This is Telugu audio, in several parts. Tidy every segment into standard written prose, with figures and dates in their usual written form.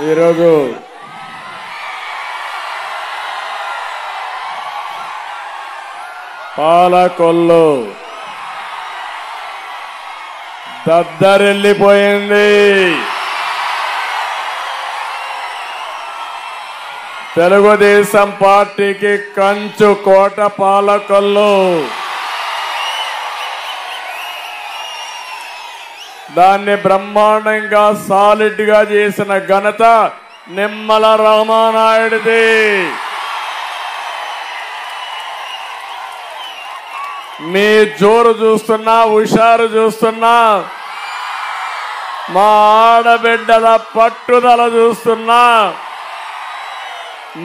ఈరోజు పాలకొల్లు దద్దరిల్లిపోయింది. తెలుగుదేశం పార్టీకి కంచు కోట పాలకొల్లు. దాన్ని బ్రహ్మాండంగా సాలిడ్ గా చేసిన ఘనత నిమ్మల రామానాయుడిది. మీ జోరు చూస్తున్నా, హుషారు చూస్తున్నా, మా ఆడబిడ్డల పట్టుదల చూస్తున్నా,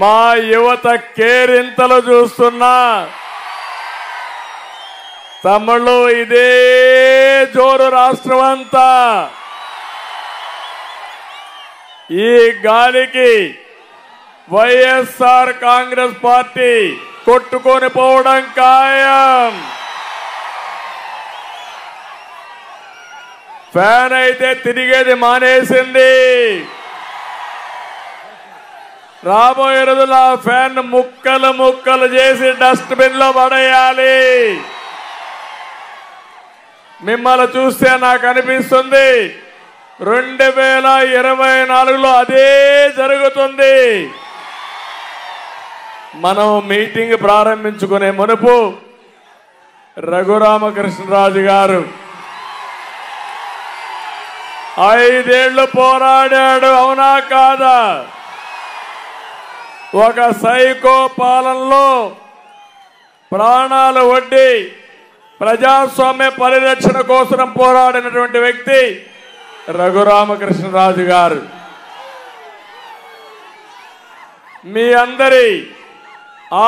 మా యువత కేరింతలు చూస్తున్నా, తమ్ముళ్ళు ఇదే జోరు రాష్ట్రం అంతా. ఈ గాలికి వైఎస్ఆర్ కాంగ్రెస్ పార్టీ కొట్టుకొని పోవడం ఖాయం. ఫ్యాన్ అయితే తిరిగేది మానేసింది. రాబోయే రోజుల్లో ఆ ఫ్యాన్ ముక్కలు ముక్కలు చేసి డస్ట్బిన్ లో పడేయాలి. మిమ్మల్ని చూస్తే నాకు అనిపిస్తుంది 2024లో అదే జరుగుతుంది. మనం మీటింగ్ ప్రారంభించుకునే మునుపు రఘురామకృష్ణరాజు గారు 5 ఏళ్లు పోరాడాడు, అవునా కాదా? ఒక సైకో పాలనలో ప్రాణాలు ఒడ్డి ప్రజాస్వామ్య పరిరక్షణ కోసం పోరాడినటువంటి వ్యక్తి రఘురామకృష్ణరాజు గారు. మీ అందరి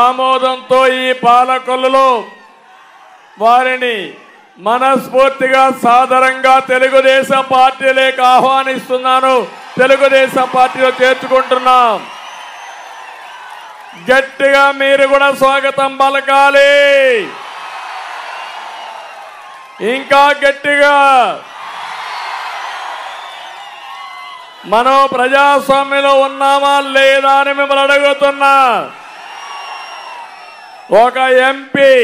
ఆమోదంతో ఈ పాలకొల్లులో వారిని మనస్ఫూర్తిగా సాదరంగా తెలుగుదేశం పార్టీలోకి ఆహ్వానిస్తున్నాను. తెలుగుదేశం పార్టీలో చేర్చుకుంటున్నాం. గట్టిగా మీరు కూడా స్వాగతం పలకాలి. ఇంకా గట్టిగా. మనం ప్రజాస్వామ్యంలో ఉన్నామా లేదా అని మిమ్మల్ని అడుగుతున్నా. ఒక ఎంపీ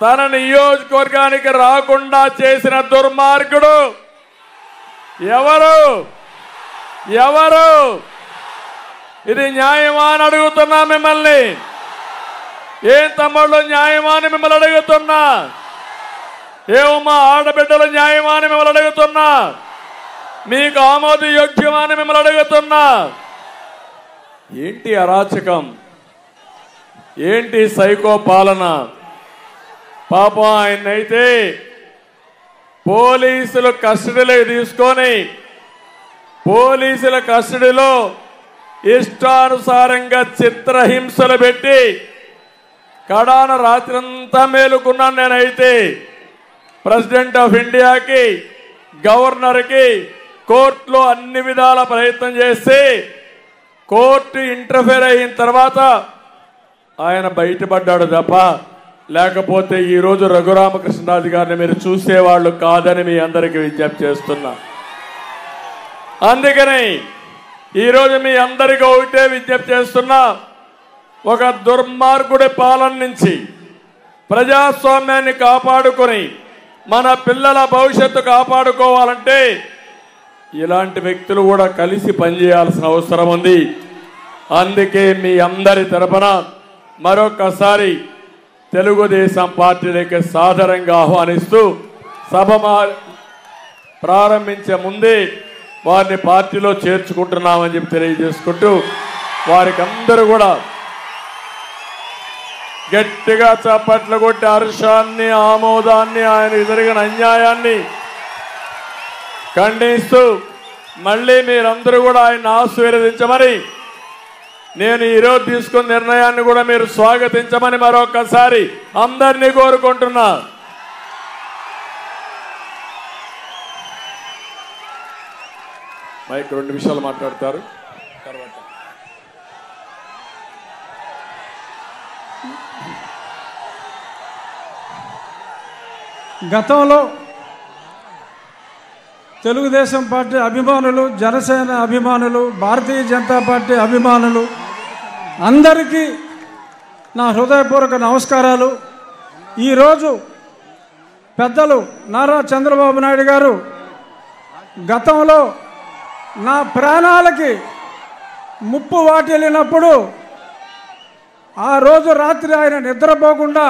తన నియోజకవర్గానికి రాకుండా చేసిన దుర్మార్గుడు ఎవరు? ఎవరు? ఇది న్యాయమా అని అడుగుతున్నా మిమ్మల్ని. ఏం తమ్ముళ్ళు న్యాయమా అని మిమ్మల్ని అడుగుతున్నా. ఏమమ్మా ఆడబిడ్డలు న్యాయమా అని మిమ్మల్ని అడుగుతున్నా. మీకు ఆమోదయోగ్యమా అని మిమ్మల్ని అడుగుతున్నా. ఏంటి అరాచకం? ఏంటి సైకో పాలన? పాపం ఆయన్నైతే పోలీసులు కస్టడీలోకి తీసుకొని పోలీసుల కస్టడీలో ఇష్టానుసారంగా చిత్రహింసలు పెట్టి కడాన రాత్రంతా మేలుకున్నాను. నేనైతే ప్రెసిడెంట్ ఆఫ్ ఇండియాకి, గవర్నర్కి కోర్టులో అన్ని విధాల ప్రయత్నం చేసి కోర్టు ఇంటర్ఫేర్ అయిన తర్వాత ఆయన బయటపడ్డాడు తప్ప, లేకపోతే ఈరోజు రఘురామకృష్ణరాజు గారిని మీరు చూసేవాళ్ళు కాదని మీ అందరికీ విజ్ఞప్తి చేస్తున్నా. అందుకని ఈరోజు మీ అందరికీ ఒకటే విజ్ఞప్తి చేస్తున్నా. ఒక దుర్మార్గుడి పాలన నుంచి ప్రజాస్వామ్యాన్ని కాపాడుకొని మన పిల్లల భవిష్యత్తు కాపాడుకోవాలంటే ఇలాంటి వ్యక్తులు కూడా కలిసి పనిచేయాల్సిన అవసరం ఉంది. అందుకే మీ అందరి తరపున మరొకసారి తెలుగుదేశం పార్టీలోకి సాదరంగా ఆహ్వానిస్తూ సభ ప్రారంభించే ముందే వారిని పార్టీలో చేర్చుకుంటున్నామని చెప్పి తెలియజేసుకుంటూ వారికి అందరూ కూడా గట్టిగా చప్పట్లు కొట్టి హర్షాన్ని, ఆమోదాన్ని, ఆయనకు జరిగిన అన్యాయాన్ని ఖండిస్తూ మళ్ళీ మీరందరూ కూడా ఆయన ఆశీర్వదించమని, నేను ఈరోజు తీసుకున్న నిర్ణయాన్ని కూడా మీరు స్వాగతించమని మరొకసారి అందరినీ కోరుకుంటున్నా. మైక్ 2 నిమిషాలు మాట్లాడతారు. తర్వాత గతంలో తెలుగుదేశం పార్టీ అభిమానులు, జనసేన అభిమానులు, భారతీయ జనతా పార్టీ అభిమానులు అందరికీ నా హృదయపూర్వక నమస్కారాలు. ఈరోజు పెద్దలు నారా చంద్రబాబు నాయుడు గారు గతంలో నా ప్రాణాలకి ముప్పు వాటిల్లినప్పుడు ఆ రోజు రాత్రి ఆయన నిద్రపోకుండా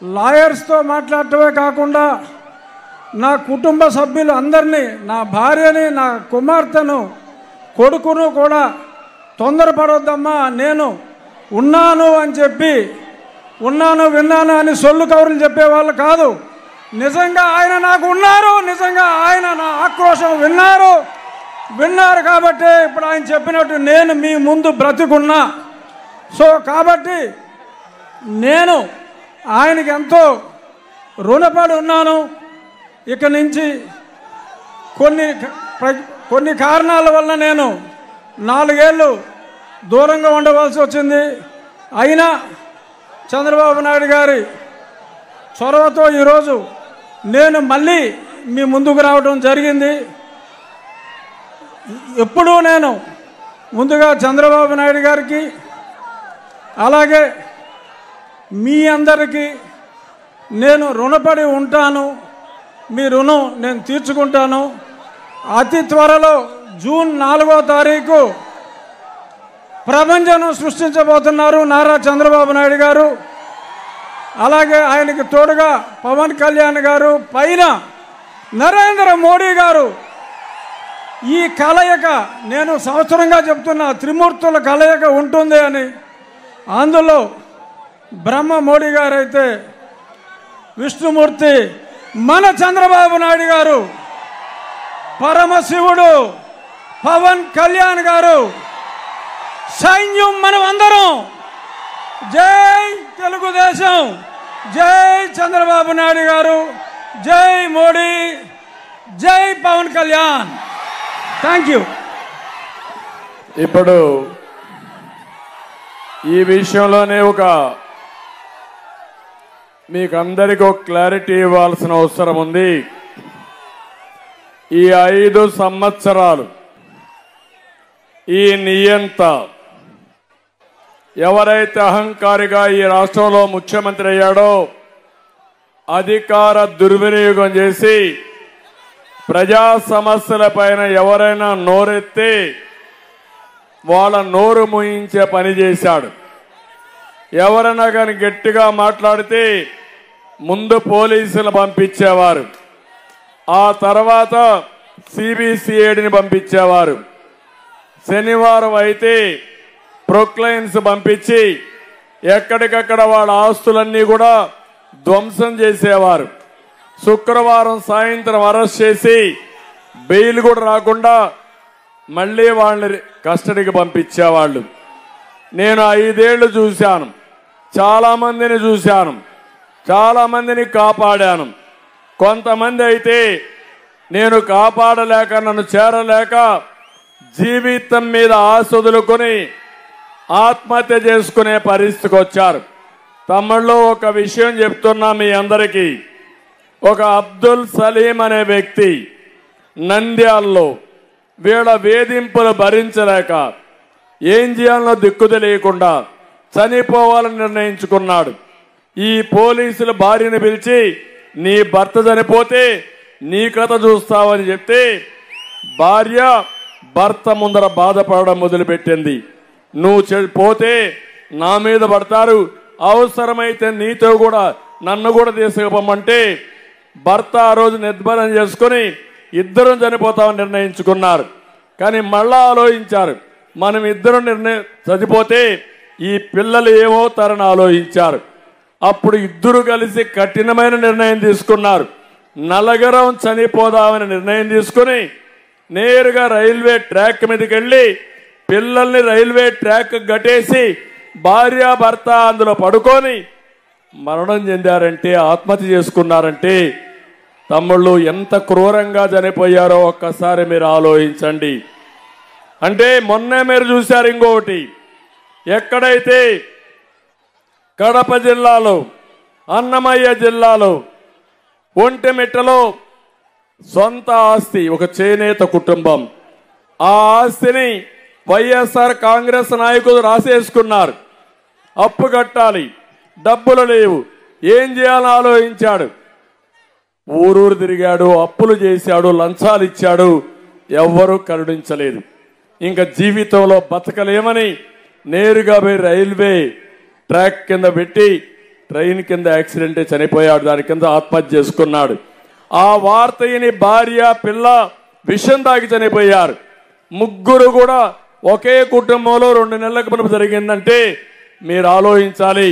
లాయర్స్తో మాట్లాడటమే కాకుండా నా కుటుంబ సభ్యులు అందరినీ, నా భార్యని, నా కుమార్తెను, కొడుకును కూడా తొందరపడొద్దమ్మా, నేను ఉన్నాను అని చెప్పి, ఉన్నాను విన్నాను అని సొల్లు కౌరులు చెప్పేవాళ్ళు కాదు. నిజంగా ఆయన నాకు ఉన్నారు, నిజంగా ఆయన నా ఆక్రోశం విన్నారు కాబట్టి ఇప్పుడు ఆయన చెప్పినట్టు నేను మీ ముందు బ్రతికున్నా. సో కాబట్టి నేను ఆయనకి ఎంతో రుణపడి ఉన్నాను. ఇక నుంచి కొన్ని కారణాల వల్ల నేను 4 ఏళ్ళు దూరంగా ఉండవలసి వచ్చింది. అయినా చంద్రబాబు నాయుడు గారి చొరవతో ఈరోజు నేను మళ్ళీ మీ ముందుకు రావడం జరిగింది. ఎప్పుడూ నేను ముందుగా చంద్రబాబు నాయుడు గారికి, అలాగే మీ అందరికీ నేను రుణపడి ఉంటాను. మీ రుణం నేను తీర్చుకుంటాను. అతి త్వరలో జూన్ 4వ తారీఖు ప్రపంచం సృష్టించబోతున్నారు నారా చంద్రబాబు నాయుడు గారు. అలాగే ఆయనకి తోడుగా పవన్ కళ్యాణ్ గారు, పైన నరేంద్ర మోడీ గారు. ఈ కలయిక నేను సంవత్సరంగా చెప్తున్న త్రిమూర్తుల కలయిక ఉంటుంది అని. అందులో బ్రహ్మ మోడీ గారు అయితే, విష్ణుమూర్తి మన చంద్రబాబు నాయుడు గారు, పరమశివుడు పవన్ కళ్యాణ్ గారు, సైన్యం మనం అందరం. జై తెలుగుదేశం, జై చంద్రబాబు నాయుడు గారు, జై మోడీ, జై పవన్ కళ్యాణ్. Thank you. ఇప్పుడు ఈ విషయంలోనే మీకు అందరికీ ఒక క్లారిటీ ఇవ్వాల్సిన అవసరం ఉంది. ఈ 5 సంవత్సరాలు ఈ నియంత ఎవరైతే అహంకారిగా ఈ రాష్ట్రంలో ముఖ్యమంత్రి అయ్యాడో, అధికార దుర్వినియోగం చేసి ప్రజా సమస్యలపైన ఎవరైనా నోరెత్తి వాళ్ళ నోరు మూయించే పని చేశాడు. ఎవరైనా కానీ గట్టిగా మాట్లాడితే ముందు పోలీసులు పంపించేవారు, ఆ తర్వాత సిబిసిఐడిని పంపించేవారు. శనివారం అయితే ప్రొక్లైన్స్ పంపించి ఎక్కడికక్కడ వాళ్ళ ఆస్తులన్నీ కూడా ధ్వంసం చేసేవారు. శుక్రవారం సాయంత్రం అరెస్ట్ చేసి బెయిల్ కూడా రాకుండా మళ్ళీ వాళ్ళని కస్టడీకి పంపించేవాళ్ళు. నేను 5 ఏళ్లు చూశాను, చాలా మందిని చూశాను, చాలా మందిని కాపాడాను. కొంతమంది అయితే నేను కాపాడలేక, నన్ను చేరలేక జీవితం మీద ఆశ వదులుకొని ఆత్మహత్య చేసుకునే పరిస్థితికి వచ్చారు. తమిళ్లో ఒక విషయం చెప్తున్నా మీ అందరికీ. ఒక అబ్దుల్ సలీం అనే వ్యక్తి నంద్యాలలో వీళ్ళ వేధింపులు భరించలేక ఏం చేయాలనో దిక్కు తెలియకుండా చనిపోవాలని నిర్ణయించుకున్నాడు. ఈ పోలీసులు భార్యను పిలిచి, నీ భర్త చనిపోతే నీ కథ చూస్తావని చెప్తే భార్య భర్త ముందర బాధపడడం మొదలుపెట్టింది. నువ్వు పోతే నా మీద పడతారు, అవసరమైతే నీతో కూడా నన్ను కూడా తీసుకుపోమంటే భర్త ఆ రోజు నిర్భరం చేసుకుని ఇద్దరం చనిపోతామని నిర్ణయించుకున్నారు. కానీ మళ్ళా ఆలోచించారు, మనం ఇద్దరం చనిపోతే ఈ పిల్లలు ఏమవుతారని ఆలోచించారు. అప్పుడు ఇద్దరు కలిసి కఠినమైన నిర్ణయం తీసుకున్నారు. నలుగురం చనిపోదామని నిర్ణయం తీసుకుని నేరుగా రైల్వే ట్రాక్ మీదకి వెళ్ళి పిల్లల్ని రైల్వే ట్రాక్ గట్టేసి భార్యాభర్త అందులో పడుకొని మరణం చెందారంటే, ఆత్మహత్య చేసుకున్నారంటే తమ్ముళ్ళు ఎంత క్రూరంగా చనిపోయారో ఒక్కసారి మీరు ఆలోచించండి. అంటే మొన్నే మీరు చూశారు ఇంకొకటి, ఎక్కడైతే కడప జిల్లాలో, అన్నమయ్య జిల్లాలో, ఒంటిమిట్టలో సొంత ఆస్తి, ఒక చేనేత కుటుంబం. ఆ ఆస్తిని వైఎస్ఆర్ కాంగ్రెస్ నాయకులు రాసేసుకున్నారు. అప్పు కట్టాలి, డబ్బులు లేవు, ఏం చేయాలని ఆలోచించాడు. ఊరూరు తిరిగాడు, అప్పులు చేశాడు, లంచాలు ఇచ్చాడు, ఎవ్వరూ కరుణించలేదు. ఇంకా జీవితంలో బతకలేమని నేరుగా పోయి రైల్వే ట్రాక్ కింద పెట్టి ట్రైన్ కింద యాక్సిడెంట్ చనిపోయాడు. దాని కింద ఆత్మహత్య చేసుకున్నాడు. ఆ వార్తని భార్య పిల్ల విషం తాగి చనిపోయారు. ముగ్గురు కూడా ఒకే కుటుంబంలో 2 నెలలకు మునుపు జరిగిందంటే మీరు ఆలోచించాలి.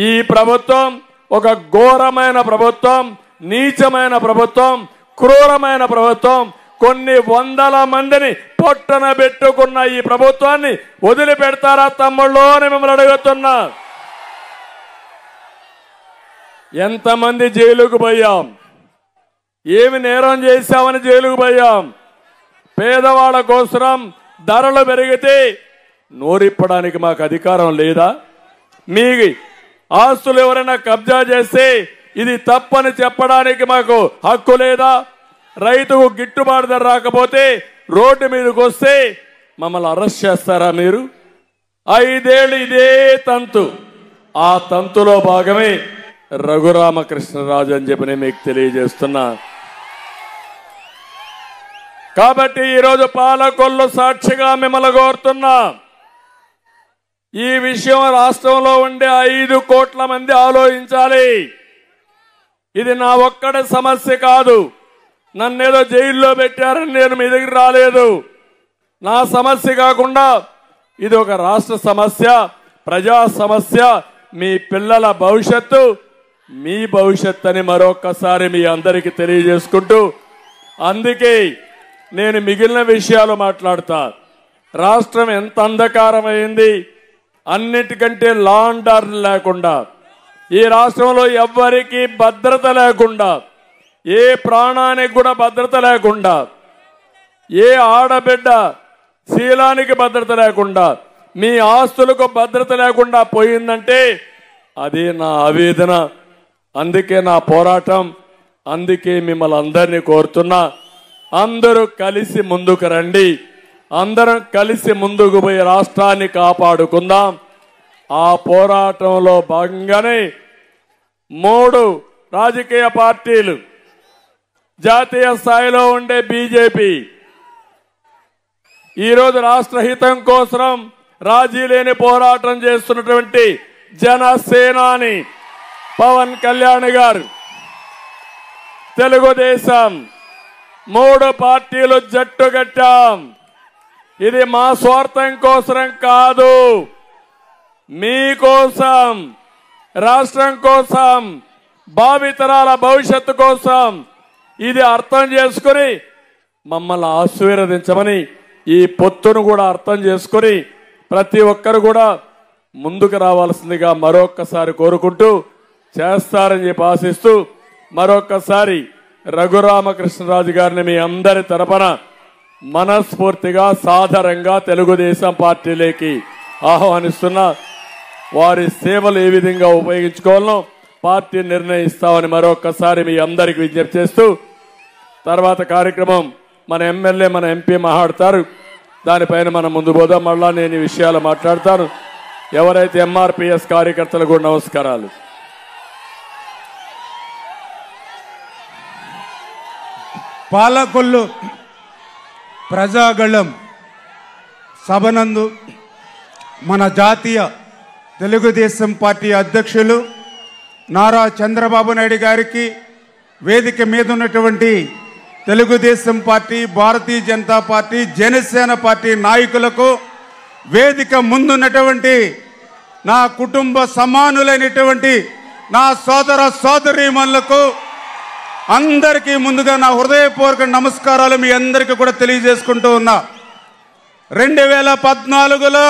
ఈ ప్రభుత్వం ఒక ఘోరమైన ప్రభుత్వం, నీచమైన ప్రభుత్వం, క్రూరమైన ప్రభుత్వం. కొన్ని వందల మందిని పొట్టన పెట్టుకున్న ఈ ప్రభుత్వాన్ని వదిలిపెడతారా తమ్ముళ్ళు అని మిమ్మల్ని అడుగుతున్నా. ఎంతమంది జైలుకు పోయాం, ఏమి నేరం చేశామని జైలుకు పోయాం. పేదవాళ్ళ కోసం ధరలు పెరిగితే నోరిప్పడానికి మాకు అధికారం లేదా? మీ ఆస్తులు ఎవరైనా కబ్జా చేస్తే ఇది తప్పని చెప్పడానికి మాకు హక్కు లేదా? రైతుకు గిట్టుబాటు ధర రాకపోతే రోడ్డు మీదకి వస్తే మమ్మల్ని అరెస్ట్ చేస్తారా మీరు? 5 ఏళ్ళు ఇదే తంతు. ఆ తంతులో భాగమే రఘురామకృష్ణరాజు అని చెప్పి నేను మీకు తెలియజేస్తున్నా. కాబట్టి ఈరోజు పాలకొల్లు సాక్షిగా మిమ్మల్ని కోరుతున్నా, ఈ విషయం రాష్ట్రంలో ఉండే 5 కోట్ల మంది ఆలోచించాలి. ఇది నా ఒక్కడి సమస్య కాదు. నన్నేదో జైల్లో పెట్టారని నేను మీ దగ్గర రాలేదు. నా సమస్య కాకుండా ఇది ఒక రాష్ట్ర సమస్య, ప్రజా సమస్య, మీ పిల్లల భవిష్యత్తు, మీ భవిష్యత్తు అని మరొకసారి మీ అందరికీ తెలియజేసుకుంటూ, అందుకే నేను మిగిలిన విషయాలు మాట్లాడతా. రాష్ట్రం ఎంత అంధకారమైంది, అన్నిటికంటే లా అండ్ ఆర్డర్ లేకుండా, ఈ రాష్ట్రంలో ఎవ్వరికీ భద్రత లేకుండా, ఏ ప్రాణానికి కూడా భద్రత లేకుండా, ఏ ఆడబిడ్డ శీలానికి భద్రత లేకుండా, మీ ఆస్తులకు భద్రత లేకుండా పోయిందంటే అదే నా ఆవేదన. అందుకే నా పోరాటం. అందుకే మిమ్మల్ని అందరినీ కోరుతున్నా, అందరూ కలిసి ముందుకు రండి. అందరం కలిసి ముందుకు పోయి రాష్ట్రాన్ని కాపాడుకుందాం. ఆ పోరాటంలో భాగంగానే 3 రాజకీయ పార్టీలు, జాతీయ స్థాయిలో ఉండే బీజేపీ, ఈరోజు రాష్ట్ర హితం కోసం రాజీ లేని పోరాటం చేస్తున్నటువంటి జనసేనాని పవన్ కళ్యాణ్ గారు, తెలుగుదేశం, 3 పార్టీలు జట్టు కట్టాం. ఇది మా స్వార్థం కోసం కాదు, మీకోసం, రాష్ట్రం కోసం, భావితరాల భవిష్యత్తు కోసం. ఇది అర్థం చేసుకుని మమ్మల్ని ఆశీర్వదించమని, ఈ పొత్తును కూడా అర్థం చేసుకుని ప్రతి ఒక్కరు కూడా ముందుకు రావాల్సిందిగా మరొక్కసారి కోరుకుంటూ, చేస్తారని చెప్పి ఆశిస్తూ, మరొక్కసారి రఘురామకృష్ణరాజు గారిని మీ అందరి తరపున మనస్ఫూర్తిగా సాదరంగా తెలుగుదేశం పార్టీలోకి ఆహ్వానిస్తున్నా. వారి సేవలు ఏ విధంగా ఉపయోగించుకోవాలో పార్టీ నిర్ణయిస్తామని మరొక్కసారి మీ అందరికి విజ్ఞప్తి చేస్తూ, తర్వాత కార్యక్రమం మన ఎమ్మెల్యే, మన ఎంపీ మాట్లాడతారు. దానిపైన మనం ముందు పోదాం. మళ్ళా నేను ఈ విషయాలు మాట్లాడతాను. ఎవరైతే ఎంఆర్పిఎస్ కార్యకర్తలు కూడా నమస్కారాలు. పాలకొల్లు ప్రజాగళం సభనందు మన జాతీయ తెలుగుదేశం పార్టీ అధ్యక్షులు నారా చంద్రబాబు నాయుడు గారికి, వేదిక మీద ఉన్నటువంటి Telugu Desam party, Bharatiya Janata party, Janasena party నాయకులకు, వేదిక ముందున్నటువంటి నా కుటుంబ సమానులైనటువంటి నా సోదర సోదరీమణులకు అందరికీ ముందుగా నా హృదయపూర్వక నమస్కారాలు మీ అందరికీ కూడా తెలియజేసుకుంటూ ఉన్నా. 2014లో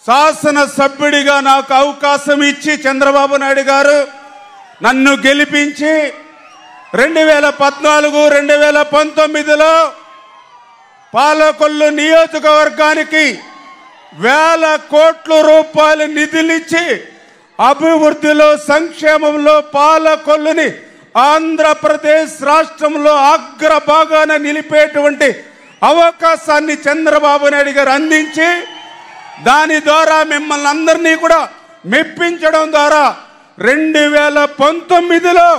శాసనసభ్యుడిగా నాకు అవకాశం ఇచ్చి చంద్రబాబు నాయుడు గారు నన్ను గెలిపించి 2014, 2019లో పాలకొల్లు నియోజకవర్గానికి 1000 కోట్ల రూపాయల నిధులిచ్చి అభివృద్ధిలో, సంక్షేమంలో పాలకొల్లుని ఆంధ్రప్రదేశ్ రాష్ట్రంలో అగ్రభాగాన నిలిపేటువంటి అవకాశాన్ని చంద్రబాబు నాయుడు గారు అందించి దాని ద్వారా మిమ్మల్ని అందరినీ కూడా మెప్పించడం ద్వారా 2019లో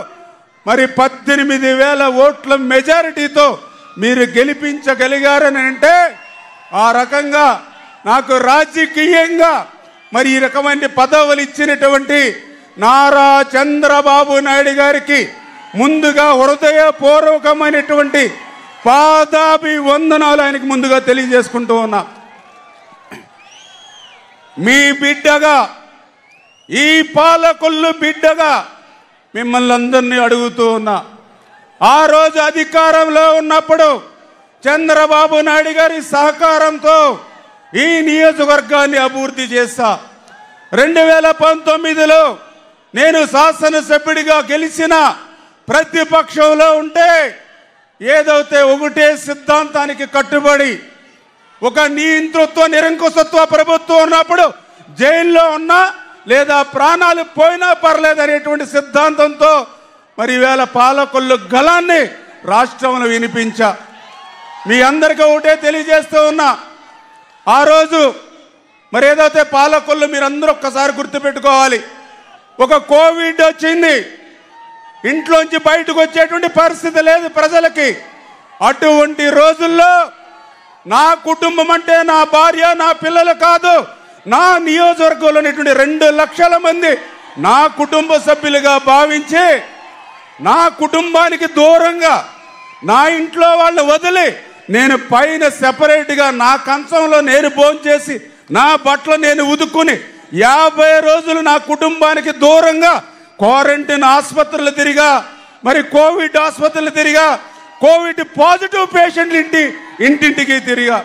మరి 18,000 ఓట్ల మెజారిటీతో మీరు గెలిపించగలిగారని అంటే ఆ రకంగా నాకు రాజకీయంగా మరి ఈ రకమైన పదవులు ఇచ్చినటువంటి నారా చంద్రబాబు నాయుడు గారికి ముందుగా హృదయపూర్వకమైనటువంటి పాదాభివందనాలు ఆయనకు ముందుగా తెలియజేసుకుంటూ ఉన్నా. మీ బిడ్డగా, ఈ పాలకొల్లు బిడ్డగా మిమ్మల్ని అందరినీ అడుగుతూ ఉన్నా. ఆ రోజు అధికారంలో ఉన్నప్పుడు చంద్రబాబు నాయుడు గారి సహకారంతో ఈ నియోజకవర్గాన్ని అభివృద్ధి చేశా. 2019లో నేను శాసనసభ్యుడిగా గెలిచిన ప్రతిపక్షంలో ఉంటే ఏదైతే ఒకటే సిద్ధాంతానికి కట్టుబడి ఒక నియంతృత్వ నిరంకుశత్వ ప్రభుత్వం ఉన్నప్పుడు జైల్లో ఉన్నా లేదా ప్రాణాలు పోయినా పర్లేదు అనేటువంటి సిద్ధాంతంతో మరి ఈవేళ పాలకొల్లు గళాన్ని రాష్ట్రంలో వినిపించా. మీ అందరికీ ఒకటే తెలియజేస్తూ ఉన్నా. ఆ రోజు మరి ఏదైతే పాలకొల్లు మీరందరూ ఒక్కసారి గుర్తుపెట్టుకోవాలి. ఒక కోవిడ్ వచ్చింది, ఇంట్లోంచి బయటకు వచ్చేటువంటి పరిస్థితి లేదు ప్రజలకి. అటువంటి రోజుల్లో నా కుటుంబం అంటే నా భార్య, నా పిల్లలు కాదు, నా నియోజకవర్గంలో 2 లక్షల మంది నా కుటుంబ సభ్యులుగా భావించి నా కుటుంబానికి దూరంగా నా ఇంట్లో వాళ్ళని వదిలి నేను పైన సెపరేట్గా నా కంచంలో నేను భోంచేసి నా బట్టలు నేను ఉదుక్కుని 50 రోజులు నా కుటుంబానికి దూరంగా క్వారంటైన్ ఆసుపత్రులు తిరిగా, మరి కోవిడ్ ఆసుపత్రులు తిరిగా, కోవిడ్ పాజిటివ్ పేషెంట్లు ఇంటింటికి తిరిగా.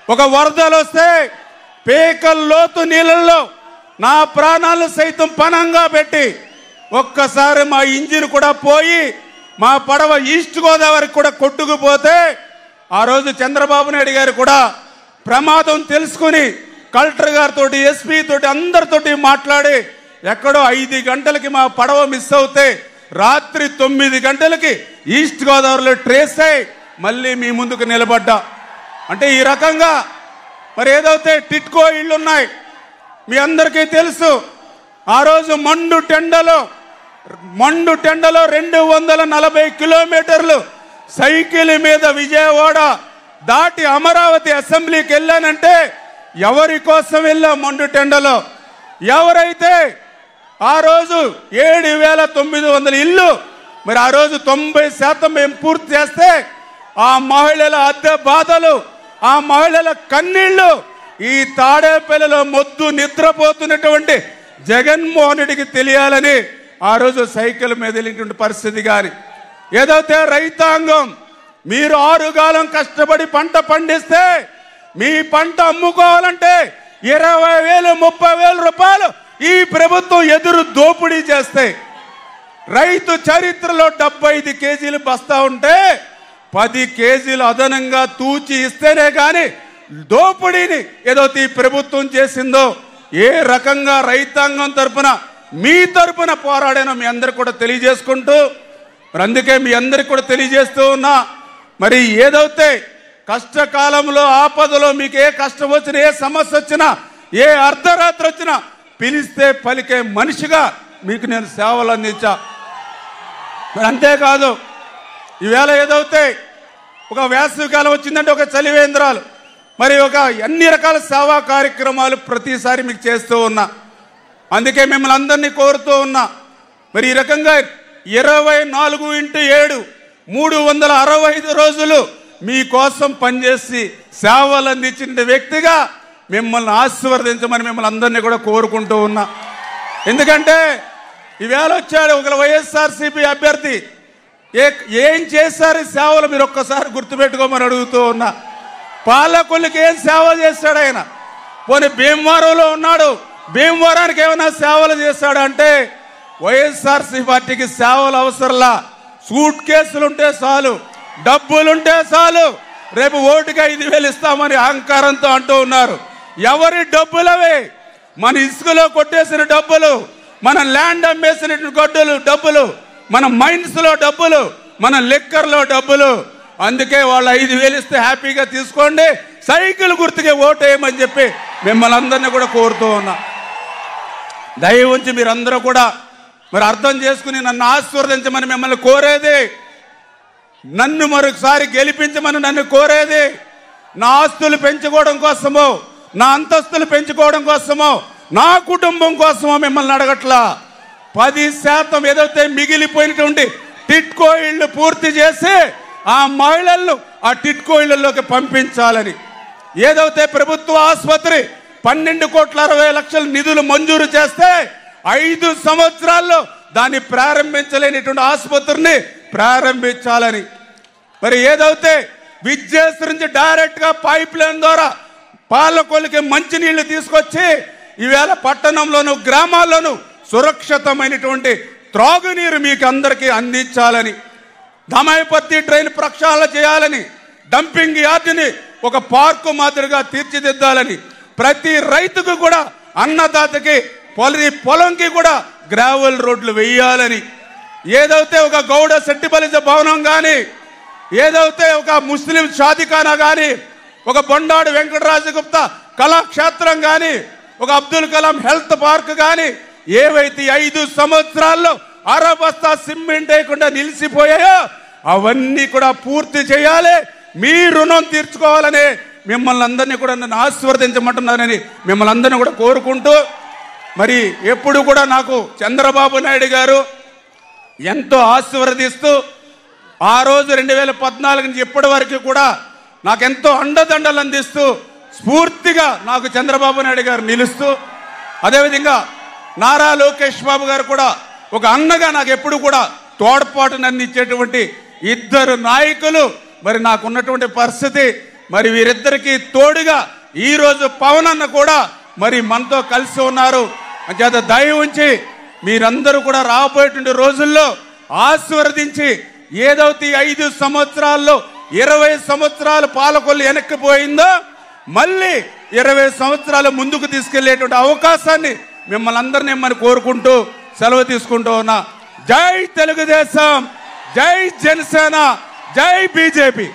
ఒక వరదలు వస్తే పేకల్లోతు నీళ్ళల్లో నా ప్రాణాలు సైతం పణంగా పెట్టి ఒక్కసారి మా ఇంజిన్ కూడా పోయి మా పడవ ఈస్ట్ గోదావరికి కూడా కొట్టుకుపోతే ఆ రోజు చంద్రబాబు నాయుడు గారు కూడా ప్రమాదం తెలుసుకుని కలెక్టర్ గారితో, ఎస్పీ తోటి అందరితోటి మాట్లాడి ఎక్కడో 5 గంటలకి మా పడవ మిస్ అవుతే రాత్రి 9 గంటలకి ఈస్ట్ గోదావరిలో ట్రేస్ అయ్యి మళ్ళీ మీ ముందుకు నిలబడ్డా. అంటే ఈ రకంగా మరి ఏదైతే టిట్కో ఇళ్ళు ఉన్నాయి మీ అందరికీ తెలుసు. ఆ రోజు మండు టెండలో 240 కిలోమీటర్లు సైకిల్ మీద విజయవాడ దాటి అమరావతి అసెంబ్లీకి వెళ్ళానంటే ఎవరి కోసం వెళ్ళా? మండు టెండలో ఎవరైతే ఆ రోజు 7,900 ఇల్లు మరి ఆ రోజు 90% మేము పూర్తి చేస్తే ఆ మహిళల అద్దె బాధలు, ఆ మహిళల కన్నీళ్లు ఈ తాడేపల్లిలో మొద్దు నిద్రపోతున్నటువంటి జగన్మోహన్ రెడ్డికి తెలియాలని ఆ రోజు సైకిల్ మీద వెళ్ళినటువంటి పరిస్థితి. కానీ ఏదైతే రైతాంగం మీరు 6 కాలం కష్టపడి పంట పండిస్తే మీ పంట అమ్ముకోవాలంటే 20,000 30,000 రూపాయలు ఈ ప్రభుత్వం ఎదురు దోపిడీ చేస్తే, రైతు చరిత్రలో 75 కేజీలు బస్తా ఉంటే 10 కేజీలు అదనంగా తూచి ఇస్తేనే కానీ దోపిడీని ఏదైతే ఈ ప్రభుత్వం చేసిందో ఏ రకంగా రైతాంగం తరపున మీ తరపున పోరాడానో మీ అందరికి కూడా తెలియజేసుకుంటూ మరి అందుకే మీ అందరికి కూడా తెలియజేస్తూ ఉన్నా. మరి ఏదైతే కష్టకాలంలో ఆపదలో మీకు ఏ కష్టం వచ్చినా, ఏ సమస్య వచ్చినా, ఏ అర్ధరాత్రి వచ్చినా పిలిస్తే పలికే మనిషిగా మీకు నేను సేవలు అందించా. మరి అంతేకాదు ఈవేళ ఏదైతే ఒక వేసవికాలం వచ్చిందంటే ఒక చలివేంద్రాలు, మరి ఒక అన్ని రకాల సేవా కార్యక్రమాలు ప్రతిసారి మీకు చేస్తూ ఉన్నా. అందుకే మిమ్మల్ని అందరినీ కోరుతూ ఉన్నా. మరి ఈ రకంగా 24x7 365 రోజులు మీకోసం పనిచేసి సేవలు అందించిన వ్యక్తిగా మిమ్మల్ని ఆశీర్వదించమని మిమ్మల్ని అందరినీ కూడా కోరుకుంటూ ఉన్నా. ఎందుకంటే ఈవేళ వచ్చాడు ఒక వైఎస్ఆర్సీపీ అభ్యర్థి, ఏం చేశారు సేవలు మీరు ఒక్కసారి గుర్తుపెట్టుకోమని అడుగుతూ ఉన్నా. పాలకొల్లుకి ఏం సేవ చేశాడు ఆయన? పోనీ భీమవరంలో ఉన్నాడు, భీమవరానికి ఏమైనా సేవలు చేశాడంటే వైఎస్ఆర్సీ పార్టీకి సేవలు అవసరంలా. సూట్ కేసులుంటే చాలు, డబ్బులుంటే చాలు, రేపు ఓటుకి 5,000 ఇస్తామని అహంకారంతో అంటూ ఉన్నారు. ఎవరి డబ్బులవే? మన ఇసుకలో కొట్టేసిన డబ్బులు, మన ల్యాండ్ అమ్మేసినటువంటి డబ్బులు, మన మైన్స్లో డబ్బులు, మన లిక్కర్లో డబ్బులు. అందుకే వాళ్ళు 5,000 ఇస్తే హ్యాపీగా తీసుకోండి, సైకిల్ గుర్తుకే ఓటేయమని చెప్పి మిమ్మల్ని అందరినీ కూడా కోరుతూ ఉన్నా. దయ ఉంచి మీరందరూ కూడా మరి అర్థం చేసుకుని నన్ను ఆశీర్వదించమని మిమ్మల్ని కోరేది, నన్ను మరొకసారి గెలిపించమని నన్ను కోరేది. నా ఆస్తులు పెంచుకోవడం కోసమో, నా అంతస్తులు పెంచుకోవడం కోసమో, నా కుటుంబం కోసమో మిమ్మల్ని అడగట్లా. 10% ఏదైతే మిగిలిపోయినటువంటి టిట్కో ఇళ్లు పూర్తి చేసి ఆ మహిళలను ఆ టిట్కో ఇళ్లలోకి పంపించాలని, ఏదైతే ప్రభుత్వ ఆసుపత్రి 12,60,00,000 నిధులు మంజూరు చేస్తే 5 సంవత్సరాల్లో దాన్ని ప్రారంభించలేనిటువంటి ఆసుపత్రిని ప్రారంభించాలని, మరి ఏదైతే విద్యాశ్రీ నుంచి డైరెక్ట్ గా పైప్ లైన్ ద్వారా పాలకొల్లుకి మంచినీళ్లు తీసుకొచ్చి ఈవేళ పట్టణంలోను గ్రామాల్లోనూ సురక్షితమైనటువంటి త్రాగునీరు మీకు అందరికీ అందించాలని, దమాయిపత్తి డ్రైన్ ప్రక్షాళన చేయాలని, డంపింగ్ యార్డుని ఒక పార్కు మాదిరిగా తీర్చిదిద్దాలని, ప్రతి రైతుకు కూడా అన్నదాతకి పొలంకి కూడా గ్రావెల్ రోడ్లు వేయాలని, ఏదైతే ఒక గౌడ సెట్టిబలిజ భవనం కానీ, ఏదైతే ఒక ముస్లిం షాదిఖానా కానీ, ఒక బొండాడు వెంకటరాజగుప్త కళాక్షేత్రం కానీ, ఒక అబ్దుల్ కలాం హెల్త్ పార్క్ కానీ, ఏవైతే 5 సంవత్సరాల్లో అరబస్తా సిమెంట్ వేయకుండా నిలిచిపోయాయో అవన్నీ కూడా పూర్తి చేయాలి. మీ రుణం తీర్చుకోవాలని మిమ్మల్ని అందరినీ కూడా నన్ను ఆశీర్వదించమంటున్నానని మిమ్మల్ని అందరినీ కూడా కోరుకుంటూ, మరి ఎప్పుడు కూడా నాకు చంద్రబాబు నాయుడు గారు ఎంతో ఆశీర్వదిస్తూ, ఆ రోజు 2014 నుంచి ఇప్పటి వరకు కూడా నాకెంతో అండదండలు అందిస్తూ స్ఫూర్తిగా నాకు చంద్రబాబు నాయుడు గారు నిలుస్తూ, అదేవిధంగా నారా లోకేష్ బాబు గారు కూడా ఒక అన్నగా నాకు ఎప్పుడు కూడా తోడ్పాటును అందించేటువంటి ఇద్దరు నాయకులు మరి నాకున్నటువంటి పరిస్థితి. మరి వీరిద్దరికీ తోడుగా ఈరోజు పవన్ అన్న కూడా మరి మనతో కలిసి ఉన్నారు. అంచేత దయ ఉంచి మీరందరూ కూడా రాబోయేటువంటి రోజుల్లో ఆశీర్వదించి, ఏదైతే 5 సంవత్సరాల్లో 20 సంవత్సరాలు పాలకొల్లు వెనక్కిపోయిందో మళ్ళీ 20 సంవత్సరాలు ముందుకు తీసుకెళ్లేటువంటి అవకాశాన్ని మిమ్మల్ని అందరినీ మనం కోరుకుంటూ సెలవు తీసుకుంటూ ఉన్నా. జై తెలుగుదేశం, జై జనసేన, జై బీజేపీ.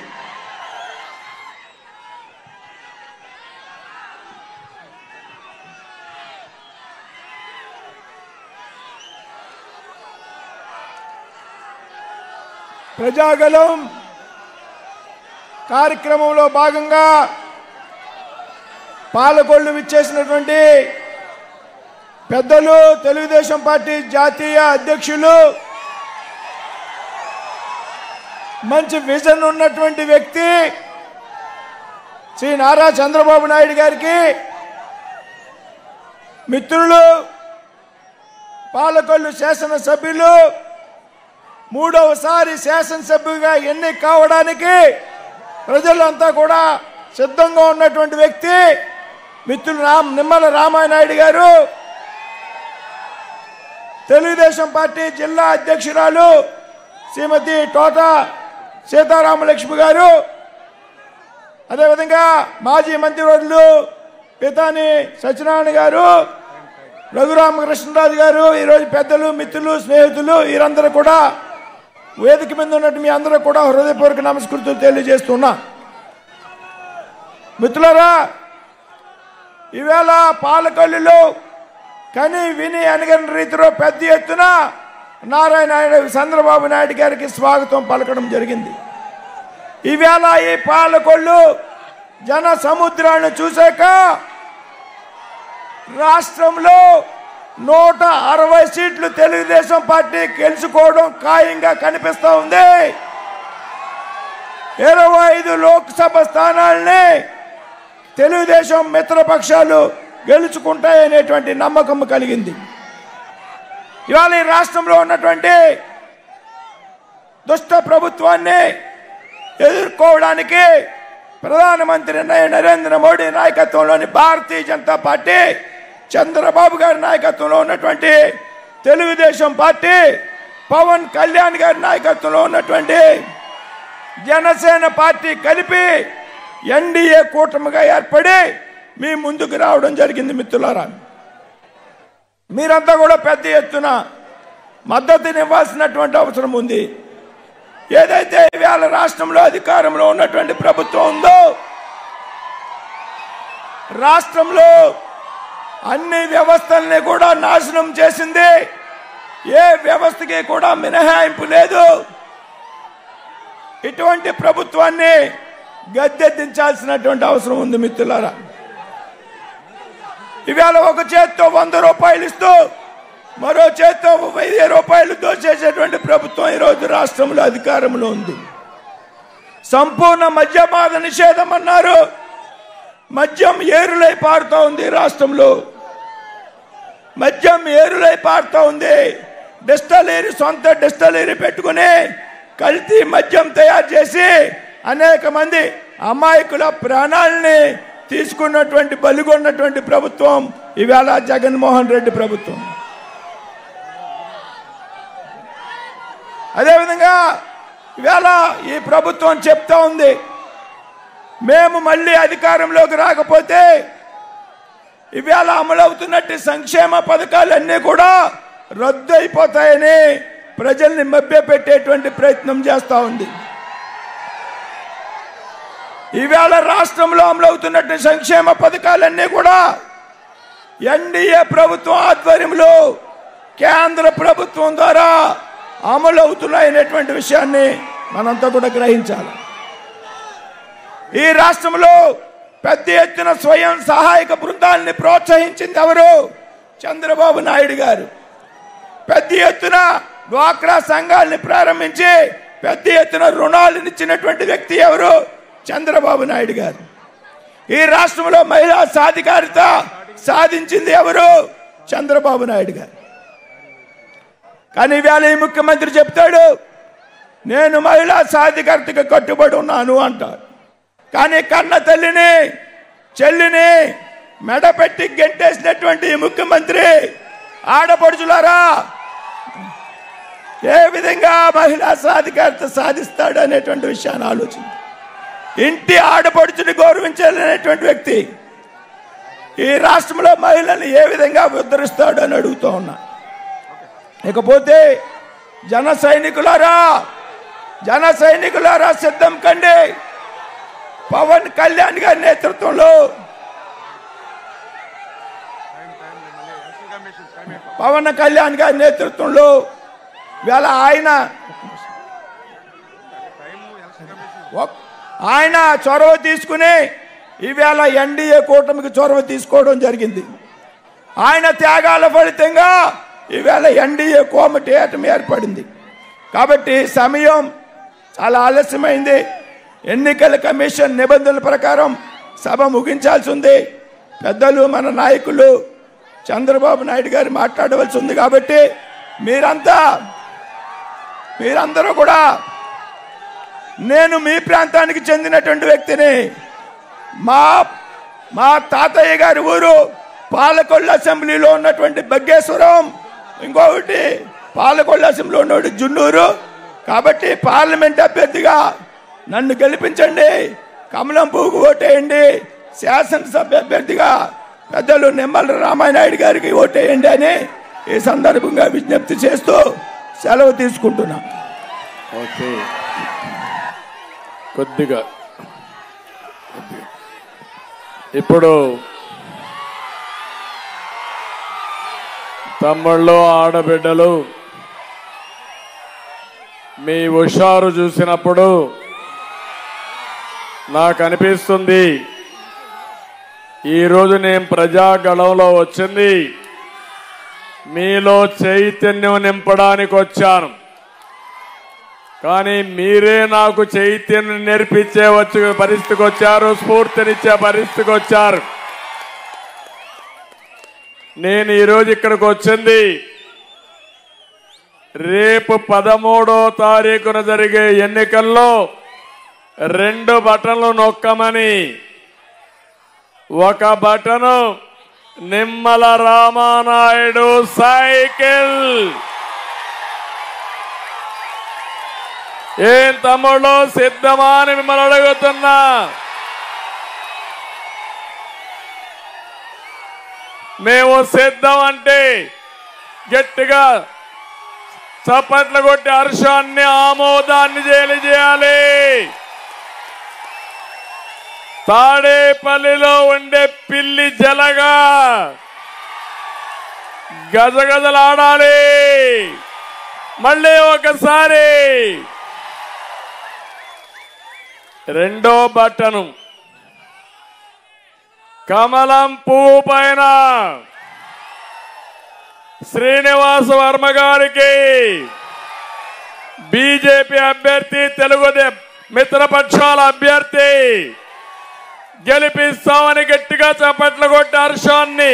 ప్రజాగలం కార్యక్రమంలో భాగంగా పాలకొల్లు విచ్చేసినటువంటి పెద్దలు, తెలుగుదేశం పార్టీ జాతీయ అధ్యక్షులు, మంచి విజన్ ఉన్నటువంటి వ్యక్తి శ్రీ నారా చంద్రబాబు నాయుడు గారికి, మిత్రులు, పాలకొల్లు శాసనసభ్యులు, 3వసారి శాసనసభ్యుగా ఎన్నిక కావడానికి ప్రజలంతా కూడా సిద్ధంగా ఉన్నటువంటి వ్యక్తి మిత్రులు నిమ్మల రామానాయుడు గారు, తెలుగుదేశం పార్టీ జిల్లా అధ్యక్షురాలు శ్రీమతి తోట సీతారామలక్ష్మి గారు, అదేవిధంగా మాజీ మంత్రివర్యులు పితాని సత్యనారాయణ గారు, రఘురామకృష్ణరాజు గారు, ఈరోజు పెద్దలు, మిత్రులు, స్నేహితులు వీరందరూ కూడా వేదిక మీద ఉన్నట్టు మీ అందరూ కూడా హృదయపూర్వక నమస్కృతులు తెలియజేస్తున్నా. మిత్రులారా, ఈవేళ పాలకొల్లులో కని విని అనగని రీతిలో పెద్ద ఎత్తున చంద్రబాబు నాయుడు గారికి స్వాగతం పలకడం జరిగింది. ఈవేళ ఈ పాలకొల్లు జన సముద్రాన్ని చూశాక రాష్ట్రంలో 160 సీట్లు తెలుగుదేశం పార్టీ గెలుచుకోవడం ఖాయంగా కనిపిస్తూ ఉంది. 25 లోక్సభ స్థానాల్ని తెలుగుదేశం మిత్రపక్షాలు గెలుచుకుంటాయనేటువంటి నమ్మకం కలిగింది. ఇవాళ ఈ రాష్ట్రంలో ఉన్నటువంటి దుష్ట ప్రభుత్వాన్ని ఎదుర్కోవడానికి ప్రధానమంత్రి నరేంద్ర మోడీ నాయకత్వంలోని భారతీయ జనతా పార్టీ, చంద్రబాబు గారి నాయకత్వంలో ఉన్నటువంటి తెలుగుదేశం పార్టీ, పవన్ కళ్యాణ్ గారి నాయకత్వంలో ఉన్నటువంటి జనసేన పార్టీ కలిపి ఎన్డీఏ కూటమిగా ఏర్పడి మీ ముందుకు రావడం జరిగింది. మిత్రులారా, మీరంతా కూడా పెద్ద ఎత్తున మద్దతునివ్వాల్సినటువంటి అవసరం ఉంది. ఏదైతే ఇవాళ రాష్ట్రంలో అధికారంలో ఉన్నటువంటి ప్రభుత్వం ఉందో, రాష్ట్రంలో అన్ని వ్యవస్థల్ని కూడా నాశనం చేసింది. ఏ వ్యవస్థకి కూడా మినహాయింపు లేదు. ఇటువంటి ప్రభుత్వాన్ని గద్దెదించాల్సినటువంటి అవసరం ఉంది మిత్రులారా. ఇవాళ ఒక చేత్తో 100 రూపాయలు ఇస్తూ మరో చేత్తో 1000 రూపాయలు దోచేసేటువంటి ప్రభుత్వం ఈరోజు రాష్ట్రంలో అధికారంలో ఉంది. సంపూర్ణ మద్యపాన నిషేధం అన్నారు. మద్యం ఏరులై పారుతూ ఉంది. రాష్ట్రంలో మద్యం ఏరులై పారుతూ ఉంది. డిస్టలరీ, సొంత డిస్టలరీ పెట్టుకుని కల్తీ మద్యం తయారు చేసి అనేక మంది అమాయకుల ప్రాణాలని తీసుకున్నటువంటి, బలిగొన్నటువంటి ప్రభుత్వం ఇవాళ జగన్మోహన్ రెడ్డి ప్రభుత్వం. అదేవిధంగా ఇవాళ ఈ ప్రభుత్వం చెప్తా ఉంది, మేము మళ్ళీ అధికారంలోకి రాకపోతే ఇవాళ అమలవుతున్నట్టు సంక్షేమ పథకాలన్నీ కూడా రద్దు అయిపోతాయని ప్రజల్ని మభ్యపెట్టేటువంటి ప్రయత్నం చేస్తూ ఉంది. ఇవాళ రాష్ట్రంలో అమలవుతున్నట్టు సంక్షేమ పథకాలన్నీ కూడా ఎన్డీఏ ప్రభుత్వం ఆధ్వర్యంలో కేంద్ర ప్రభుత్వం ద్వారా అమలవుతున్నాయనేటువంటి విషయాన్ని మనంతా కూడా గ్రహించాలి. ఈ రాష్ట్రంలో పెద్ద ఎత్తున స్వయం సహాయక బృందాలని ప్రోత్సహించింది ఎవరు? చంద్రబాబు నాయుడు గారు. పెద్ద ఎత్తున డ్వాక్రా సంఘాలని ప్రారంభించి పెద్ద ఎత్తున రుణాలను ఇచ్చినటువంటి వ్యక్తి ఎవరు? చంద్రబాబు నాయుడు గారు. ఈ రాష్ట్రంలో మహిళా సాధికారిత సాధించింది ఎవరు? చంద్రబాబు నాయుడు గారు. కానీ ఇవాళ ఈ ముఖ్యమంత్రి చెప్తాడు, నేను మహిళా సాధికారితకు కట్టుబడి ఉన్నాను అంటారు. కానీ కన్న తల్లిని, చెల్లిని మెడపెట్టి గెంటేసినటువంటి ఈ ముఖ్యమంత్రి ఆడపడుచులారా ఏ విధంగా మహిళా సాధికారిత సాధిస్తాడు అనేటువంటి విషయాన్ని ఆలోచించి ఇంటి ఆడపడుచుని గౌరవించాలనేటువంటి వ్యక్తి ఈ రాష్ట్రంలో మహిళల్ని ఏ విధంగా ఉద్ధరిస్తాడు అని అడుగుతూ ఉన్నా. ఇకపోతే జన సైనికులారా సిద్ధం కండి. పవన్ కళ్యాణ్ గారి నేతృత్వంలో ఇవాళ ఆయన చొరవ తీసుకుని ఇవాళ ఎన్డీఏ కూటమికి చొరవ తీసుకోవడం జరిగింది. ఆయన త్యాగాల ఫలితంగా ఇవాళ ఎన్డీఏ కూటమి ఏర్పడింది. కాబట్టి సమయం చాలా ఆలస్యమైంది. ఎన్నికల కమిషన్ నిబంధనల ప్రకారం సభ ముగించాల్సి ఉంది. పెద్దలు, మన నాయకులు చంద్రబాబు నాయుడు గారు మాట్లాడవలసి ఉంది. కాబట్టి మీరందరూ కూడా, నేను మీ ప్రాంతానికి చెందినటువంటి వ్యక్తిని. మా తాతయ్య గారి ఊరు పాలకొల్లు అసెంబ్లీలో ఉన్నటువంటి బగ్గేశ్వరం, ఇంకొకటి పాలకొల్లు అసెంబ్లీలో ఉన్నటువంటి జున్నూరు. కాబట్టి పార్లమెంట్ అభ్యర్థిగా నన్ను గెలిపించండి, కమలం పువ్వుకు ఓటేయండి. శాసనసభ అభ్యర్థిగా పెద్దలు నిమ్మల రామానాయుడు గారికి ఓటేయండి అని ఈ సందర్భంగా విజ్ఞప్తి చేస్తూ సెలవు తీసుకుంటున్నా. ఓకే, కొద్దిగా ఇప్పుడు తమ్ముళ్ళు, ఆడబిడ్డలు మీ హుషారు చూసినప్పుడు నాకు అనిపిస్తుంది, ఈరోజు నేను ప్రజాగళంలో వచ్చింది మీలో చైతన్యం నింపడానికి వచ్చాను. కానీ మీరే నాకు చైతన్యం నేర్పించే పరిస్థితికి వచ్చారు, స్ఫూర్తినిచ్చే పరిస్థితికి వచ్చారు. నేను ఈరోజు ఇక్కడికి వచ్చింది రేపు 13వ తారీఖున జరిగే ఎన్నికల్లో 2 బటన్లు నొక్కమని. ఒక బటను నిమ్మల రామానాయుడు సైకిల్. ఏం తమ్ముళ్ళు, సిద్ధమా అని మిమ్మల్ని అడుగుతున్నా. మేము సిద్ధం అంటే గట్టిగా చప్పట్లు కొట్టి హర్షాన్ని ఆమోదాన్ని చేయాలి. తాడేపల్లిలో ఉండే పిల్లి జలగా గజగజలాడాలి. మళ్ళీ ఒకసారి రెండో బట్టను కమలం పువ్వు పైన శ్రీనివాస వర్మ గారికి బీజేపీ అభ్యర్థి, తెలుగుదేశం మిత్రపక్షాల అభ్యర్థి గెలిపిస్తామని గట్టిగా చప్పట్లు కొట్టి హర్షాన్ని.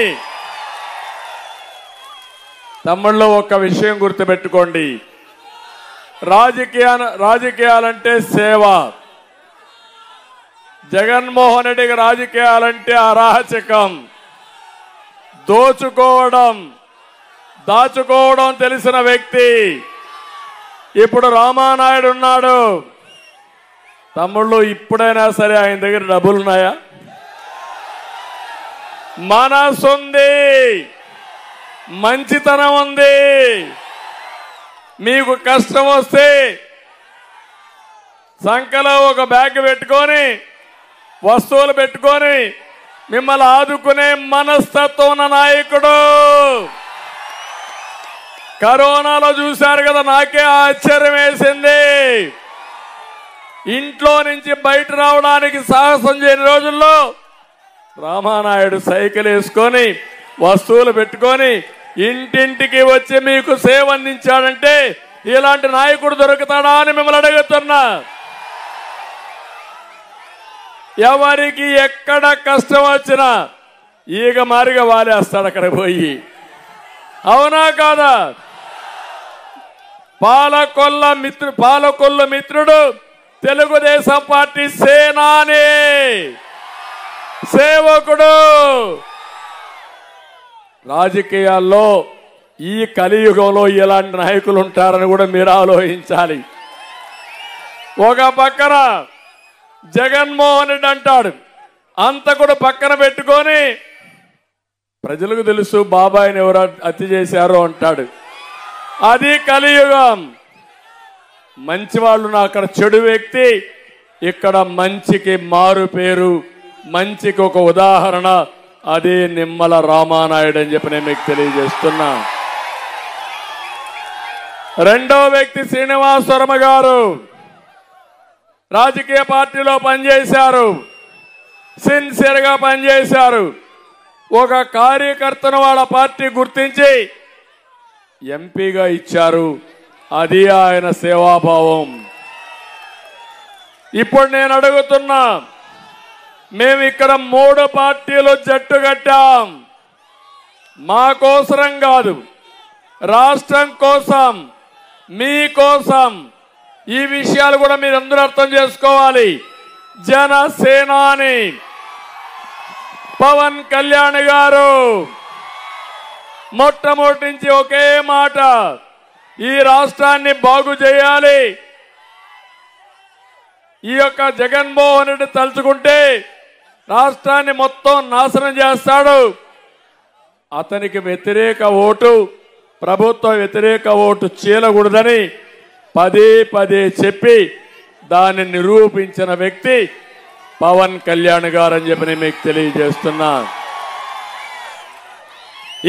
తమ్ముళ్ళు ఒక విషయం గుర్తుపెట్టుకోండి, రాజకీయాలంటే సేవ. జగన్మోహన్ రెడ్డికి రాజకీయాలంటే అరాచకం, దోచుకోవడం, దాచుకోవడం తెలిసిన వ్యక్తి. ఇప్పుడు రామానాయుడు ఉన్నాడు. తమ్ముళ్ళు ఇప్పుడైనా సరే ఆయన దగ్గర డబ్బులున్నాయా? మనసుంది, మంచితనం ఉంది. మీకు కష్టం వస్తే సంకలో ఒక బ్యాగ్ పెట్టుకొని, వస్తువులు పెట్టుకొని మిమ్మల్ని ఆదుకునే మనస్తత్వం ఉన్న నాయకుడు. కరోనాలో చూశారు కదా, నాకే ఆశ్చర్యం వేసింది. ఇంట్లో నుంచి బయట రావడానికి సాహసం చేయని రోజుల్లో రామానాయుడు సైకిల్ వేసుకొని వస్తువులు పెట్టుకొని ఇంటింటికి వచ్చి మీకు సేవ అందించాడంటే ఇలాంటి నాయకుడు దొరుకుతాడా అని మిమ్మల్ని అడుగుతున్నా. ఎవరికి ఎక్కడ కష్టం వచ్చినా ఈగ మారిగా వాలేస్తాడు అక్కడ పోయి. అవునా కాదా? పాలకొల్లు మిత్రుడు, తెలుగుదేశం పార్టీ సేనాని, సేవకుడు. రాజకీయాల్లో ఈ కలియుగంలో ఇలాంటి నాయకులు ఉంటారని కూడా మీరు ఆలోచించాలి. ఒక పక్కన జగన్మోహన్ రెడ్డి అంటాడు, అంతకుడు పక్కన పెట్టుకొని ప్రజలకు తెలుసు బాబాయిని ఎవరు హత్య చేశారో అంటాడు. అది కలియుగం. మంచి వాళ్ళు అక్కడ చెడు వ్యక్తి, ఇక్కడ మంచికి మారు పేరు, మంచికి ఒక ఉదాహరణ. అదే నిమ్మల రామానాయుడు అని చెప్పి నేను మీకు తెలియజేస్తున్నా. రెండో వ్యక్తి శ్రీనివాస వర్మ గారు. రాజకీయ పార్టీలో పనిచేశారు, సిన్సియర్ గా పనిచేశారు. ఒక కార్యకర్తను వాళ్ళ పార్టీ గుర్తించి ఎంపీగా ఇచ్చారు. అది ఆయన సేవాభావం. ఇప్పుడు నేను అడుగుతున్నా, మేము ఇక్కడ 3 పార్టీలు జట్టు కట్టాం. మా కోసరం కాదు, రాష్ట్రం కోసం, మీ కోసం. ఈ విషయాలు కూడా మీరందరూ అర్థం చేసుకోవాలి. జనసేనాని పవన్ కళ్యాణ్ గారు మొట్టమొదటి నుంచి ఒకే మాట, ఈ రాష్ట్రాన్ని బాగు చేయాలి. ఈ యొక్క జగన్మోహన్ రెడ్డి తలుచుకుంటే రాష్ట్రాన్ని మొత్తం నాశనం చేస్తాడు. అతనికి వ్యతిరేక ఓటు, ప్రభుత్వ వ్యతిరేక ఓటు చీలకూడదని పదే చెప్పి దాన్ని నిరూపించిన వ్యక్తి పవన్ కళ్యాణ్ గారు అని చెప్పి నేను మీకు తెలియజేస్తున్నా.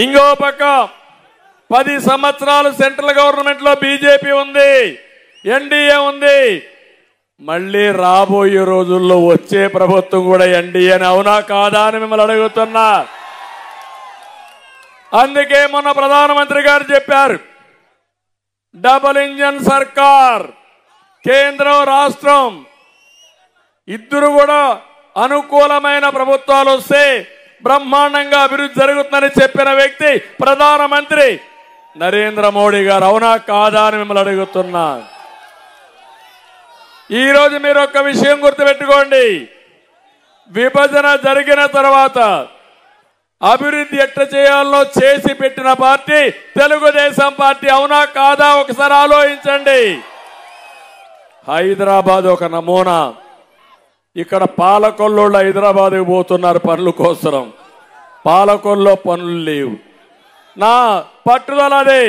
ఇంకో పక్క 10 సంవత్సరాలు సెంట్రల్ గవర్నమెంట్ లో బీజేపీ ఉంది, ఎన్డీఏ ఉంది. మళ్ళీ రాబోయే రోజుల్లో వచ్చే ప్రభుత్వం కూడా ఎన్డీఏని, అవునా కాదా అని మిమ్మల్ని అడుగుతున్నా. అందుకే మొన్న ప్రధానమంత్రి గారు చెప్పారు, డబుల్ ఇంజన్ సర్కార్, కేంద్రం రాష్ట్రం ఇద్దరు కూడా అనుకూలమైన ప్రభుత్వాలు వస్తే బ్రహ్మాండంగా అభివృద్ధి జరుగుతుందని చెప్పిన వ్యక్తి ప్రధానమంత్రి నరేంద్ర మోడీ గారు. అవునా కాదా అని మిమ్మల్ని అడుగుతున్నా. ఈరోజు మీరు ఒక్క విషయం గుర్తుపెట్టుకోండి, విభజన జరిగిన తర్వాత అభివృద్ధి ఎట్లా చేయాలో చేసి పెట్టిన పార్టీ తెలుగుదేశం పార్టీ. అవునా కాదా ఒకసారి ఆలోచించండి. హైదరాబాద్ ఒక నమూనా. ఇక్కడ పాలకొల్లోళ్ళు హైదరాబాద్కి పోతున్నారు పనుల కోసం. పాలకొల్లో పనులు లేవు. నా పట్టుదల అదే.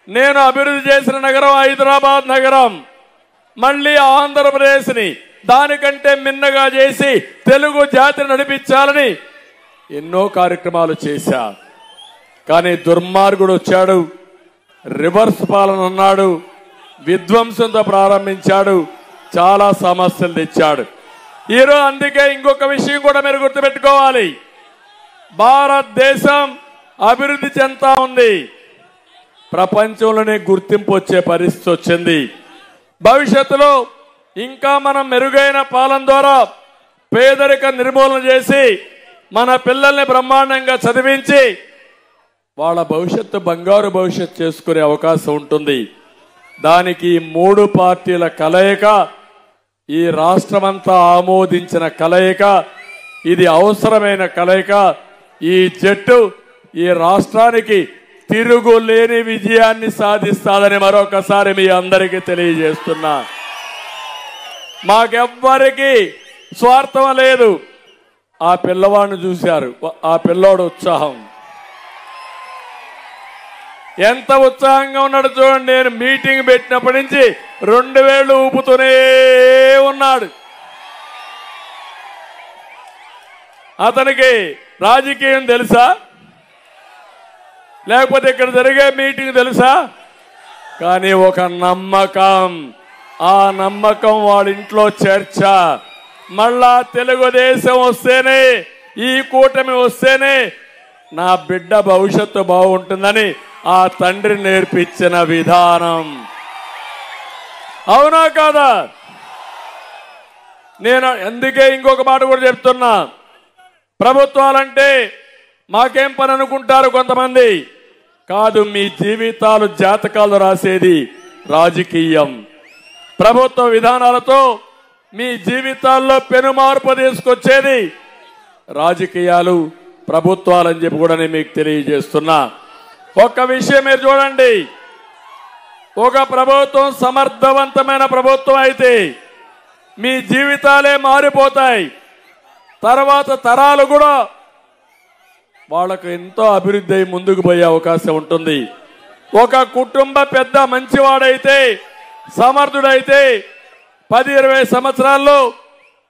నేను అభివృద్ధి చేసిన నగరం హైదరాబాద్ నగరం. మళ్ళీ ఆంధ్రప్రదేశ్ని దానికంటే మిన్నగా చేసి తెలుగు జాతిని నడిపించాలని ఎన్నో కార్యక్రమాలు చేశా. కానీ దుర్మార్గుడు వచ్చాడు, రివర్స్ పాలన అన్నాడు, విధ్వంసంతో ప్రారంభించాడు, చాలా సమస్యలు తెచ్చాడు. ఈరోజు అందుకే ఇంకొక విషయం కూడా మీరు గుర్తుపెట్టుకోవాలి. భారతదేశం అభివృద్ధి చెందుతా ఉంది. ప్రపంచంలోనే గుర్తింపు వచ్చే పరిస్థితి వచ్చింది. భవిష్యత్తులో ఇంకా మనం మెరుగైన పాలన ద్వారా పేదరిక నిర్మూలన చేసి మన పిల్లల్ని బ్రహ్మాండంగా చదివించి వాళ్ళ భవిష్యత్తు బంగారు భవిష్యత్తు చేసుకునే అవకాశం ఉంటుంది. దానికి 3 పార్టీల కలయిక, ఈ రాష్ట్రమంతా ఆమోదించిన కలయిక, ఇది అవసరమైన కలయిక. ఈ జట్టు ఈ రాష్ట్రానికి తిరుగులేని విజయాన్ని సాధిస్తాదని మరొకసారి మీ అందరికీ తెలియజేస్తున్నా. మాకెవ్వరికి స్వార్థం లేదు. ఆ పిల్లవాడిని చూశారు, ఆ పిల్లోడు ఉత్సాహం ఎంత ఉత్సాహంగా ఉన్నాడు చూడండి. నేను మీటింగ్ పెట్టినప్పటి నుంచి 2 వేళ్లు ఊపుతూనే ఉన్నాడు. అతనికి రాజకీయం తెలుసా, లేకపోతే ఇక్కడ జరిగే మీటింగ్ తెలుసా? కానీ ఒక నమ్మకం, ఆ నమ్మకం వాళ్ళ ఇంట్లో చర్చ. మళ్ళా తెలుగుదేశం వస్తేనే, ఈ కూటమి వస్తేనే నా బిడ్డ భవిష్యత్తు బాగుంటుందని ఆ తండ్రి నేర్పించిన విధానం. అవునా కాదా? నేను అందుకే ఇంకొక మాట కూడా చెప్తున్నా. ప్రభుత్వాలంటే మాకేం పని అనుకుంటారు కొంతమంది. కాదు, మీ జీవితాలు జాతకాలు రాసేది రాజకీయం. ప్రభుత్వ విధానాలతో మీ జీవితాల్లో పెనుమార్పు తీసుకొచ్చేది రాజకీయాలు, ప్రభుత్వాలని చెప్పి కూడా నేను మీకు తెలియజేస్తున్నా. ఒక్క విషయం మీరు చూడండి. ఒక ప్రభుత్వం సమర్థవంతమైన ప్రభుత్వం అయితే మీ జీవితాలే మారిపోతాయి. తర్వాత తరాలు కూడా వాళ్ళకు ఎంతో అభివృద్ధి అయి ముందుకు పోయే అవకాశం ఉంటుంది. ఒక కుటుంబ పెద్ద మంచివాడైతే, సమర్థుడైతే 10-20 సంవత్సరాల్లో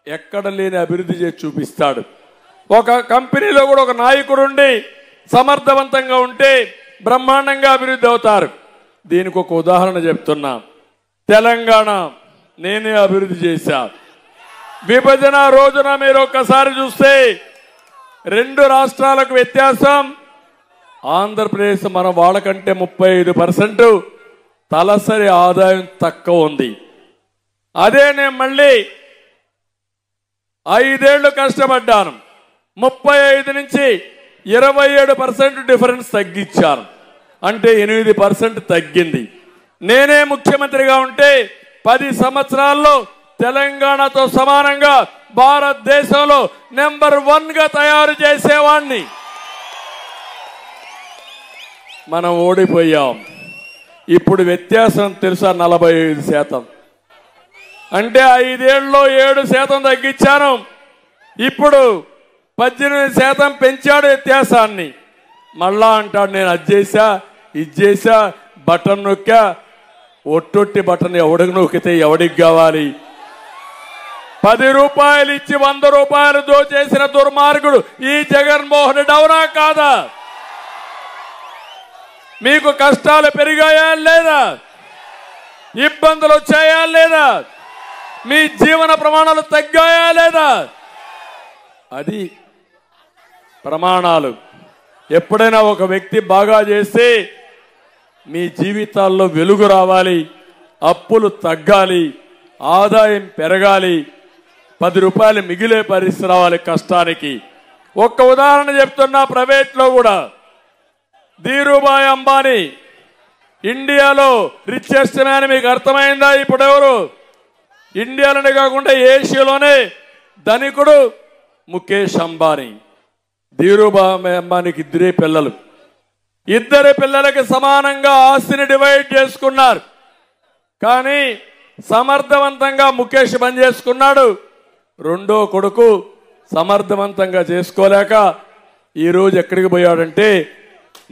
ఎక్కడ లేని అభివృద్ధి చేసి చూపిస్తాడు. ఒక కంపెనీలో కూడా ఒక నాయకుడు ఉండి సమర్థవంతంగా ఉంటే బ్రహ్మాండంగా అభివృద్ధి అవుతారు. దీనికి ఒక ఉదాహరణ చెప్తున్నా. తెలంగాణ నేనే అభివృద్ధి చేశా. విభజన రోజున మీరు ఒక్కసారి చూస్తే 2 రాష్ట్రాలకు వ్యత్యాసం. ఆంధ్రప్రదేశ్ మన వాళ్ళకంటే 35% తలసరి ఆదాయం తక్కువ ఉంది. అదే నేను మళ్ళీ 5 ఏళ్లు కష్టపడ్డాను. 35 నుంచి 27% డిఫరెన్స్ తగ్గించాను. అంటే 8% తగ్గింది. నేనే ముఖ్యమంత్రిగా ఉంటే 10 సంవత్సరాల్లో తెలంగాణతో సమానంగా భారతదేశంలో నెంబర్ 1గా తయారు చేసేవాణ్ణి. మనం ఓడిపోయాం. ఇప్పుడు వ్యత్యాసం తెలుసా? 45%. అంటే 5 ఏళ్లలో 7% తగ్గించాను. ఇప్పుడు 18% పెంచాడు వ్యత్యాసాన్ని. మళ్ళా అంటాడు నేను అది చేశా, ఇది చేశా, బటన్ నొక్కా. ఒట్టొట్టి బటన్ ఎవడికి నొక్కితే ఎవడికి కావాలి? 10 రూపాయలు ఇచ్చి 100 రూపాయలు దోచేసిన దుర్మార్గుడు ఈ జగన్మోహన్ రెడ్డి. అవునా కాదా? మీకు కష్టాలు పెరిగాయా లేదా? ఇబ్బందులు వచ్చాయా లేదా? మీ జీవన ప్రమాణాలు తగ్గాయా లేదా? అది ప్రమాణాలు. ఎప్పుడైనా ఒక వ్యక్తి బాగా చేస్తే మీ జీవితాల్లో వెలుగు రావాలి, అప్పులు తగ్గాలి, ఆదాయం పెరగాలి, 10 రూపాయలు మిగిలే పరిస్థితి రావాలి కష్టానికి. ఒక్క ఉదాహరణ చెప్తున్నా. ప్రైవేట్లో కూడా ధీరుభాయ్ అంబానీ ఇండియాలో రిచెస్ట్ మ్యాన్. మీకు అర్థమైందా? ఇప్పుడు ఎవరు? ఇండియాలోనే కాకుండా ఏషియాలోనే ధనికుడు ముఖేష్ అంబానీ. ధీరుభాయ్ అంబానీకి 2 పిల్లలు. 2 పిల్లలకి సమానంగా ఆస్తిని డివైడ్ చేసుకున్నారు. కానీ సమర్థవంతంగా ముఖేష్ పని చేసుకున్నాడు. 2వ కొడుకు సమర్థవంతంగా చేసుకోలేక ఈరోజు ఎక్కడికి పోయాడంటే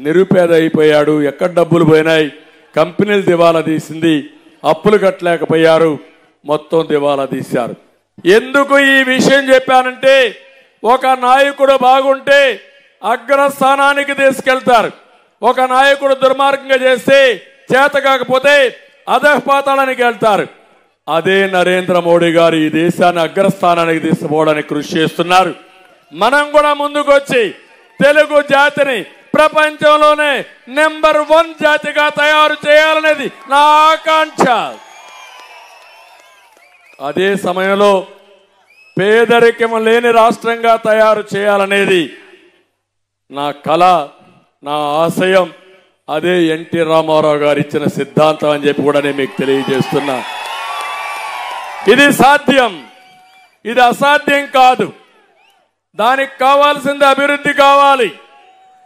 నిరుపేద అయిపోయాడు. ఎక్కడ డబ్బులు పోయినాయి, కంపెనీలు దివాలా తీసింది, అప్పులు కట్టలేకపోయారు, మొత్తం దివాలా తీశారు. ఎందుకు ఈ విషయం చెప్పానంటే ఒక నాయకుడు బాగుంటే అగ్రస్థానానికి తీసుకెళ్తారు. ఒక నాయకుడు దుర్మార్గంగా చేస్తే చేత కాకపోతే అధఃపాతాళానికి వెళ్తారు. అదే నరేంద్ర మోడీ గారు ఈ దేశాన్ని అగ్రస్థానానికి తీసుకుపోవడానికి కృషి చేస్తున్నారు. మనం కూడా ముందుకొచ్చి తెలుగు జాతిని ప్రపంచంలోనే నెంబర్ 1 జాతిగా తయారు చేయాలనేది నా ఆకాంక్ష. అదే సమయంలో పేదరికం లేని రాష్ట్రంగా తయారు చేయాలనేది నా కళ, నా ఆశయం. అదే ఎన్టీ రామారావు గారు ఇచ్చిన సిద్ధాంతం అని చెప్పి కూడా నేను మీకు తెలియజేస్తున్నా. ఇది సాధ్యం, ఇది అసాధ్యం కాదు. దానికి కావాల్సింది అభివృద్ధి కావాలి,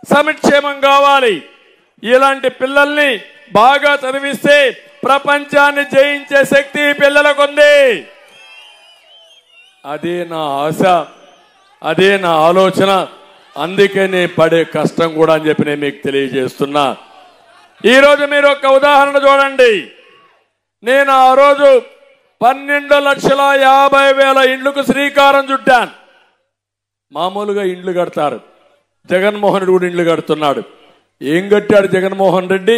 సంక్షేమం కావాలి. ఇలాంటి పిల్లల్ని బాగా చదివిస్తే ప్రపంచాన్ని జయించే శక్తి పిల్లలకు ఉంది. అదే నా ఆశ, అదే నా ఆలోచన. అందుకే నేను పడే కష్టం కూడా అని చెప్పి నేను మీకు తెలియజేస్తున్నా. ఈరోజు మీరు ఒక ఉదాహరణ చూడండి. నేను ఆ రోజు 12,50,000 ఇండ్లకు శ్రీకారం చుట్టాను. మామూలుగా ఇండ్లు కడతారు, జగన్మోహన్ రెడ్డి కూడా ఇండ్లు కడుతున్నాడు. ఏం కట్టాడు జగన్మోహన్ రెడ్డి?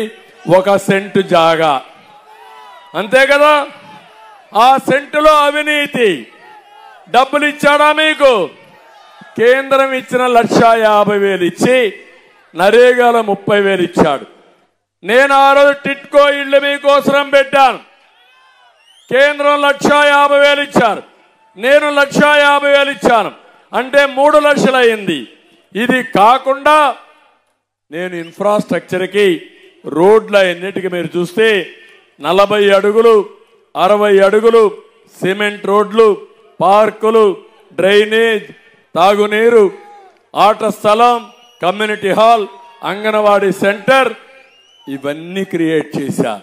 1 సెంటు జాగా, అంతే కదా. ఆ సెంటులో అవినీతి. డబ్బులు ఇచ్చాడా మీకు? కేంద్రం ఇచ్చిన 1,50,000 ఇచ్చి నరేగాలో 30,000 ఇచ్చాడు. నేను ఆ రోజు టిట్కో ఇళ్లు మీకోసం పెట్టాను. కేంద్రం 1,50,000 ఇచ్చారు, నేను 1,50,000 ఇచ్చాను. అంటే 3 లక్షలు అయింది. ఇది కాకుండా నేను ఇన్ఫ్రాస్ట్రక్చర్కి రోడ్ల ఎన్నిటికి మీరు చూస్తే 40 అడుగులు 60 అడుగులు సిమెంట్ రోడ్లు, పార్కులు, డ్రైనేజ్, తాగునీరు, ఆట స్థలం, కమ్యూనిటీ హాల్, అంగన్వాడీ సెంటర్ ఇవన్నీ క్రియేట్ చేశా.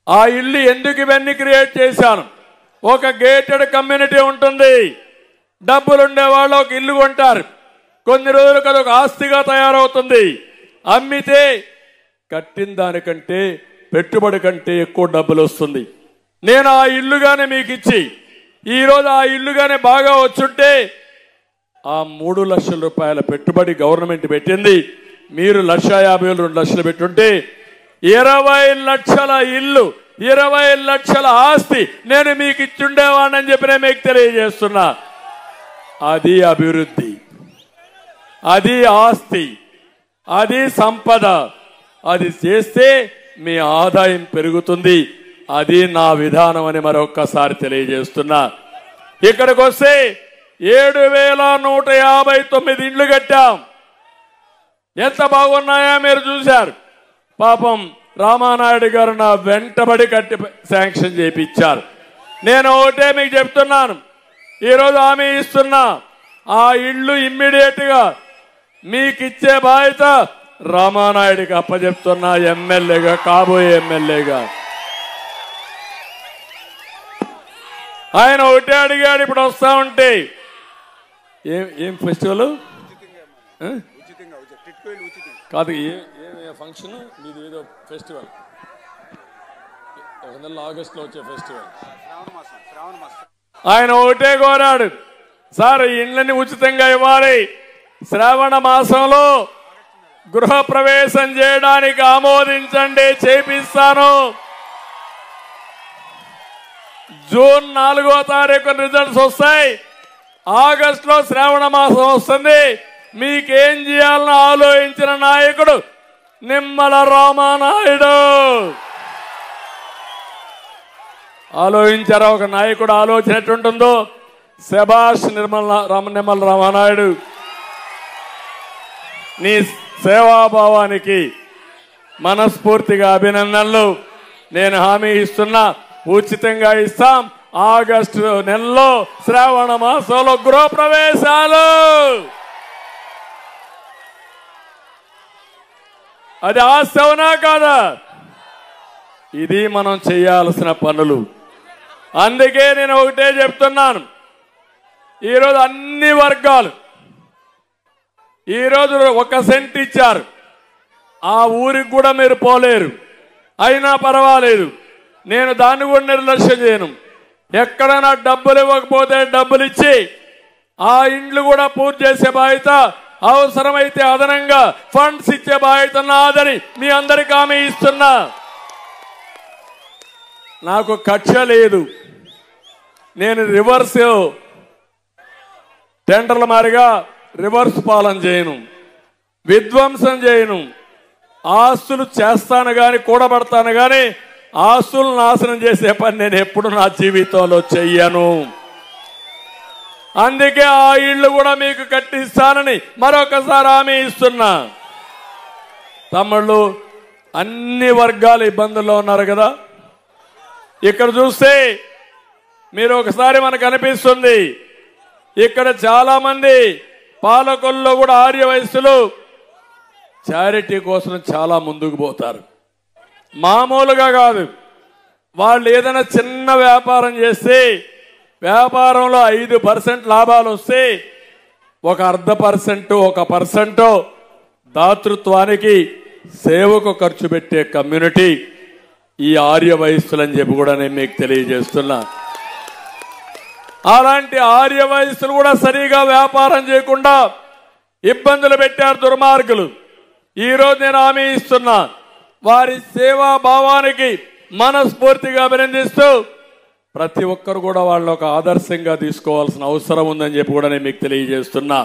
ఆ ఇల్లు ఎందుకు ఇవన్నీ క్రియేట్ చేశాను? ఒక గేటెడ్ కమ్యూనిటీ ఉంటుంది. డబ్బులుండే వాళ్ళు ఒక ఇల్లు కొంటారు, కొన్ని రోజులకు అదొక ఆస్తిగా తయారవుతుంది. అమ్మితే కట్టిన దానికంటే పెట్టుబడి కంటే ఎక్కువ డబ్బులు వస్తుంది. నేను ఆ ఇల్లుగానే మీకు ఇచ్చి ఈరోజు ఆ ఇల్లుగానే బాగా వచ్చుంటే ఆ 3 లక్షల రూపాయల పెట్టుబడి గవర్నమెంట్ పెట్టింది. మీరు 1,50,000 2 లక్షలు పెట్టుంటే 20 లక్షల ఇల్లు, 20 లక్షల ఆస్తి నేను మీకు ఇచ్చుండేవాడిని చెప్పి నేను మీకు తెలియజేస్తున్నా. అది అభివృద్ధి, అది ఆస్తి, అది సంపద. అది చేస్తే మీ ఆదాయం పెరుగుతుంది. అది నా విధానం అని మరొక్కసారి తెలియజేస్తున్నా. ఇక్కడికి వస్తే 7,159 ఇండ్లు కట్టాం. ఎంత బాగున్నాయో మీరు చూశారు. పాపం రామానాయుడు గారు నా వెంటబడి కట్టి శాంక్షన్ చేయించారు. నేను ఒకటే మీకు చెప్తున్నాను, ఈరోజు హామీ ఇస్తున్నా, ఆ ఇళ్ళు ఇమ్మీడియట్ గా మీకు ఇచ్చే బాధ్యత రామానాయుడికి అప్పచెప్తున్నా. ఎమ్మెల్యేగా, కాబోయే ఎమ్మెల్యేగా. ఆయన ఒకటే అడిగాడు, ఇప్పుడు వస్తా ఉంటే ఏం ఫెస్టివల్ కాదు, ఏ ఫంక్షన్ మీది? ఏదో ఫెస్టివల్, ఒక నెల ఆగస్టులో వచ్చే ఫెస్టివల్. ఆయన ఒకటే కోరాడు, సార్ ఈ ఇండ్లని ఉచితంగా ఇవ్వాలి, శ్రావణ మాసంలో గృహ ప్రవేశం చేయడానికి ఆమోదించండి, చేపిస్తాను. జూన్ 4వ తారీఖు రిజల్ట్స్ వస్తాయి, ఆగస్టులో శ్రావణ మాసం వస్తుంది. మీకేం చేయాలని ఆలోచించిన నాయకుడు నిమ్మల రామానాయుడు. ఆలోచించారా? ఒక నాయకుడు ఆలోచన ఎట్టుంటుందో. శభాష్ నిమ్మల రామానాయుడు, నీ సేవాభావానికి మనస్ఫూర్తిగా అభినందనలు. నేను హామీ ఇస్తున్నా, ఉచితంగా ఇస్తాం. ఆగస్టు నెలలో శ్రావణ మాసంలో గృహప్రవేశాలు. అది ఆస్తి అవునా కాదా? ఇది మనం చేయాల్సిన పనులు. అందుకే నేను ఒకటే చెప్తున్నాను, ఈరోజు అన్ని వర్గాలు ఈరోజు 1 సెంట్ ఇచ్చారు. ఆ ఊరికి కూడా మీరు పోలేరు. అయినా పర్వాలేదు, నేను దాన్ని కూడా నిర్లక్ష్యం చేయను. ఎక్కడైనా డబ్బులు ఇవ్వకపోతే డబ్బులు ఇచ్చి ఆ ఇండ్లు కూడా పూర్తి చేసే బాధ్యత, అవసరమైతే అదనంగా ఫండ్స్ ఇచ్చే బాధ్యత నాదని మీ అందరికీ హామీ ఇస్తున్నా. నాకు కక్ష లేదు. నేను రివర్స్ టెండర్ల మారిగా రివర్స్ పాలన చేయను, విధ్వంసం చేయను. ఆస్తులు చేస్తాను కానీ, కూడబడతాను కానీ ఆస్తులు నాశనం చేసే పని నేను ఎప్పుడు నా జీవితంలో చెయ్యను. అందుకే ఆ ఇళ్లు కూడా మీకు కట్టిస్తానని మరొకసారి హామీ ఇస్తున్నా. తమ్ముళ్ళు, అన్ని వర్గాల ఇబ్బందుల్లో ఉన్నారు కదా. ఇక్కడ చూస్తే మీరు ఒకసారి మనకు అనిపిస్తుంది, ఇక్కడ చాలా మంది పాలకుల్లో కూడా ఆర్య వయస్సులు చారిటీ కోసం చాలా ముందుకు పోతారు. మామూలుగా కాదు, వాళ్ళు ఏదైనా చిన్న వ్యాపారం చేస్తే వ్యాపారంలో 5% లాభాలు వస్తే ఒక 0.5%, 1% దాతృత్వానికి సేవకు ఖర్చు పెట్టే కమ్యూనిటీ ఈ ఆర్య వయస్సులని చెప్పి కూడా నేను మీకు తెలియజేస్తున్నా. అలాంటి ఆర్య వయస్సులు కూడా సరిగా వ్యాపారం చేయకుండా ఇబ్బందులు పెట్టారు దుర్మార్గులు. ఈరోజు నేను హామీ ఇస్తున్నా, వారి సేవా భావానికి మనస్ఫూర్తిగా అభినందిస్తూ ప్రతి ఒక్కరు కూడా వాళ్ళు ఒక ఆదర్శంగా తీసుకోవాల్సిన అవసరం ఉందని చెప్పి కూడా నేను మీకు తెలియజేస్తున్నా.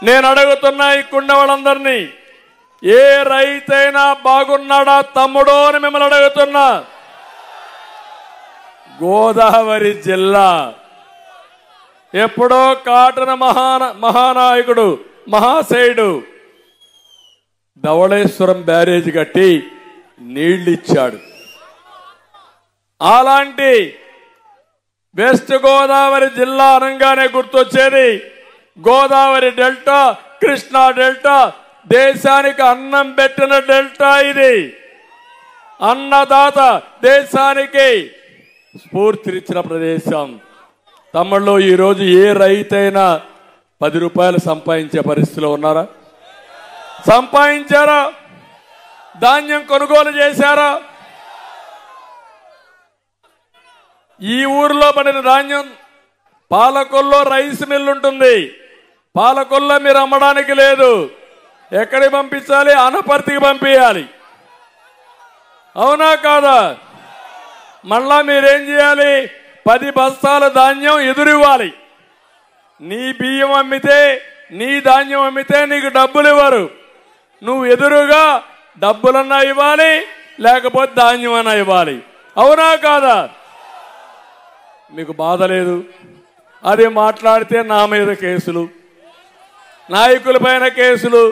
నేను అడుగుతున్నా ఇక్కడున్న వాళ్ళందరినీ, ఏ రైతైనా బాగున్నాడా తమ్ముడో అని మిమ్మల్ని అడుగుతున్నా. గోదావరి జిల్లా ఎప్పుడో కాటన మహానాయకుడు మహాశయుడు ధవళేశ్వరం బ్యారేజ్ కట్టి నీళ్లిచ్చాడు. అలాంటి వెస్ట్ గోదావరి జిల్లా అనగానే గుర్తొచ్చేది గోదావరి డెల్టా, కృష్ణా డెల్టా. దేశానికి అన్నం పెట్టిన డెల్టా ఇది. అన్నదాత దేశానికి స్ఫూర్తినిచ్చిన ప్రదేశం. తమ్ముళ్ళు, ఈరోజు ఏ రైతైనా 10 రూపాయలు సంపాదించే పరిస్థితిలో ఉన్నారా? సంపాదించారా? ధాన్యం కొనుగోలు చేశారా? ఈ ఊర్లో పడిన ధాన్యం పాలకొల్లో రైస్ మిల్ ఉంటుంది. పాలకొల్లో మీరు అమ్మడానికి లేదు. ఎక్కడికి పంపించాలి? అనపర్తికి పంపించాలి. అవునా కాదా? మళ్ళా మీరేం చేయాలి? 10 బస్తాల ధాన్యం ఎదురివ్వాలి. నీ బియ్యం అమ్మితే, నీ ధాన్యం అమ్మితే నీకు డబ్బులు ఇవ్వరు. నువ్వు ఎదురుగా డబ్బులన్నా ఇవ్వాలి, లేకపోతే ధాన్యం అన్నా ఇవ్వాలి. అవునా కాదా? మీకు బాధ లేదు. అది మాట్లాడితే నా మీద కేసులు, నాయకుల పైన కేసులు,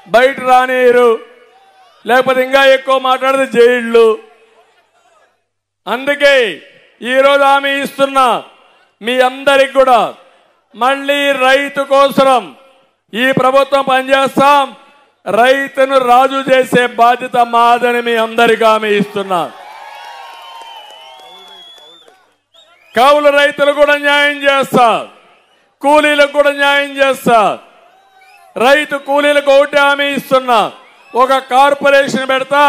బయట రానియరు, లేకపోతే ఇంకా ఎక్కువ మాట్లాడితే జైళ్ళు. అందుకే ఈరోజు హామీ ఇస్తున్నా మీ అందరికి కూడా, మళ్ళీ రైతు కోసం ఈ ప్రభుత్వం పనిచేస్తాం. రైతును రాజు చేసే బాధ్యత మాదని మీ అందరికీ హామీ ఇస్తున్నా. కౌలు రైతులు కూడా న్యాయం చేస్తా, కూలీలకు కూడా న్యాయం చేస్తా. రైతు కూలీలకు ఒకటి హామీ ఇస్తున్నా, ఒక కార్పొరేషన్ పెడతా.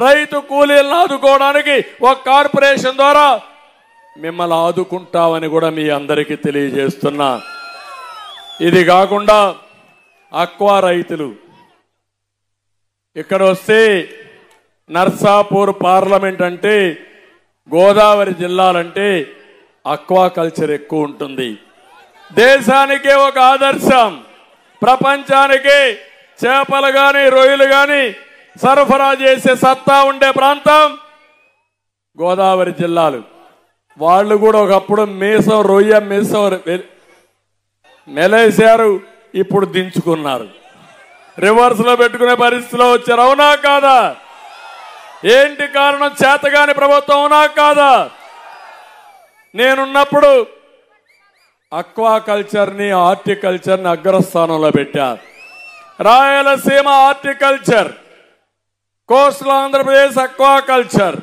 రైతు కూలీలను ఆదుకోవడానికి ఒక కార్పొరేషన్ ద్వారా మిమ్మల్ని ఆదుకుంటామని కూడా మీ అందరికీ తెలియజేస్తున్నా. ఇది కాకుండా అక్వా రైతులు ఇక్కడ వస్తే నర్సాపూర్ పార్లమెంట్ అంటే, గోదావరి జిల్లాలంటే అక్వా కల్చర్ ఎక్కువ ఉంటుంది. దేశానికే ఒక ఆదర్శం. ప్రపంచానికి చేపలు గాని, రొయ్యలు గాని సరఫరా చేసే సత్తా ఉండే ప్రాంతం గోదావరి జిల్లాలు. వాళ్ళు కూడా ఒకప్పుడు మీసం, రొయ్య మీసం మెలేశారు, ఇప్పుడు దించుకున్నారు. రివర్స్ లో పెట్టుకునే పరిస్థితిలో వచ్చారు. అవునా కాదా? ఏంటి కారణం? చేతగాని ప్రభుత్వం. అవునా కాదా? నేనున్నప్పుడు అక్వా కల్చర్ని, హార్టికల్చర్ని అగ్రస్థానంలో పెట్టారు. Rayalaseema horticulture, coastal Andhra Pradesh aqua culture.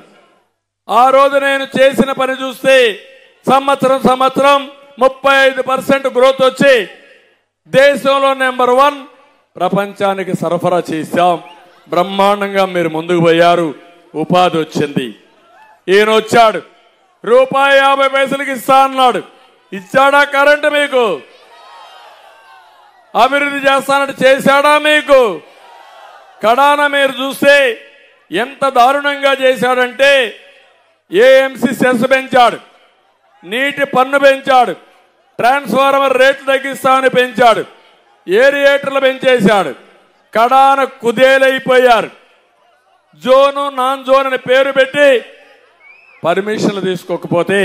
ఆ రోజు నేను చేసిన పని చూస్తే సంవత్సరం 35% గ్రోత్ వచ్చి దేశంలో నెంబర్ 1, ప్రపంచానికి సరఫరా చేశాం. బ్రహ్మాండంగా మీరు ముందుకు పోయారు. ఉపాధి వచ్చింది. ఈయన వచ్చాడు, ₹50 ఇస్తా అన్నాడు. ఇచ్చాడా కరెంటు మీకు? అభివృద్ధి చేస్తానంటే చేశాడా మీకు? కడాన మీరు చూస్తే ఎంత దారుణంగా చేశాడంటే ఏఎంసీ సెస్ పెంచాడు, నీటి పన్ను పెంచాడు, ట్రాన్స్ఫార్మర్ రేట్లు తగ్గిస్తామని పెంచాడు, ఏరియేటర్లు పెంచేశాడు. కడాన కుదేలైపోయారు. జోను నాన్ జోన్ అని పేరు పెట్టి పర్మిషన్లు తీసుకోకపోతే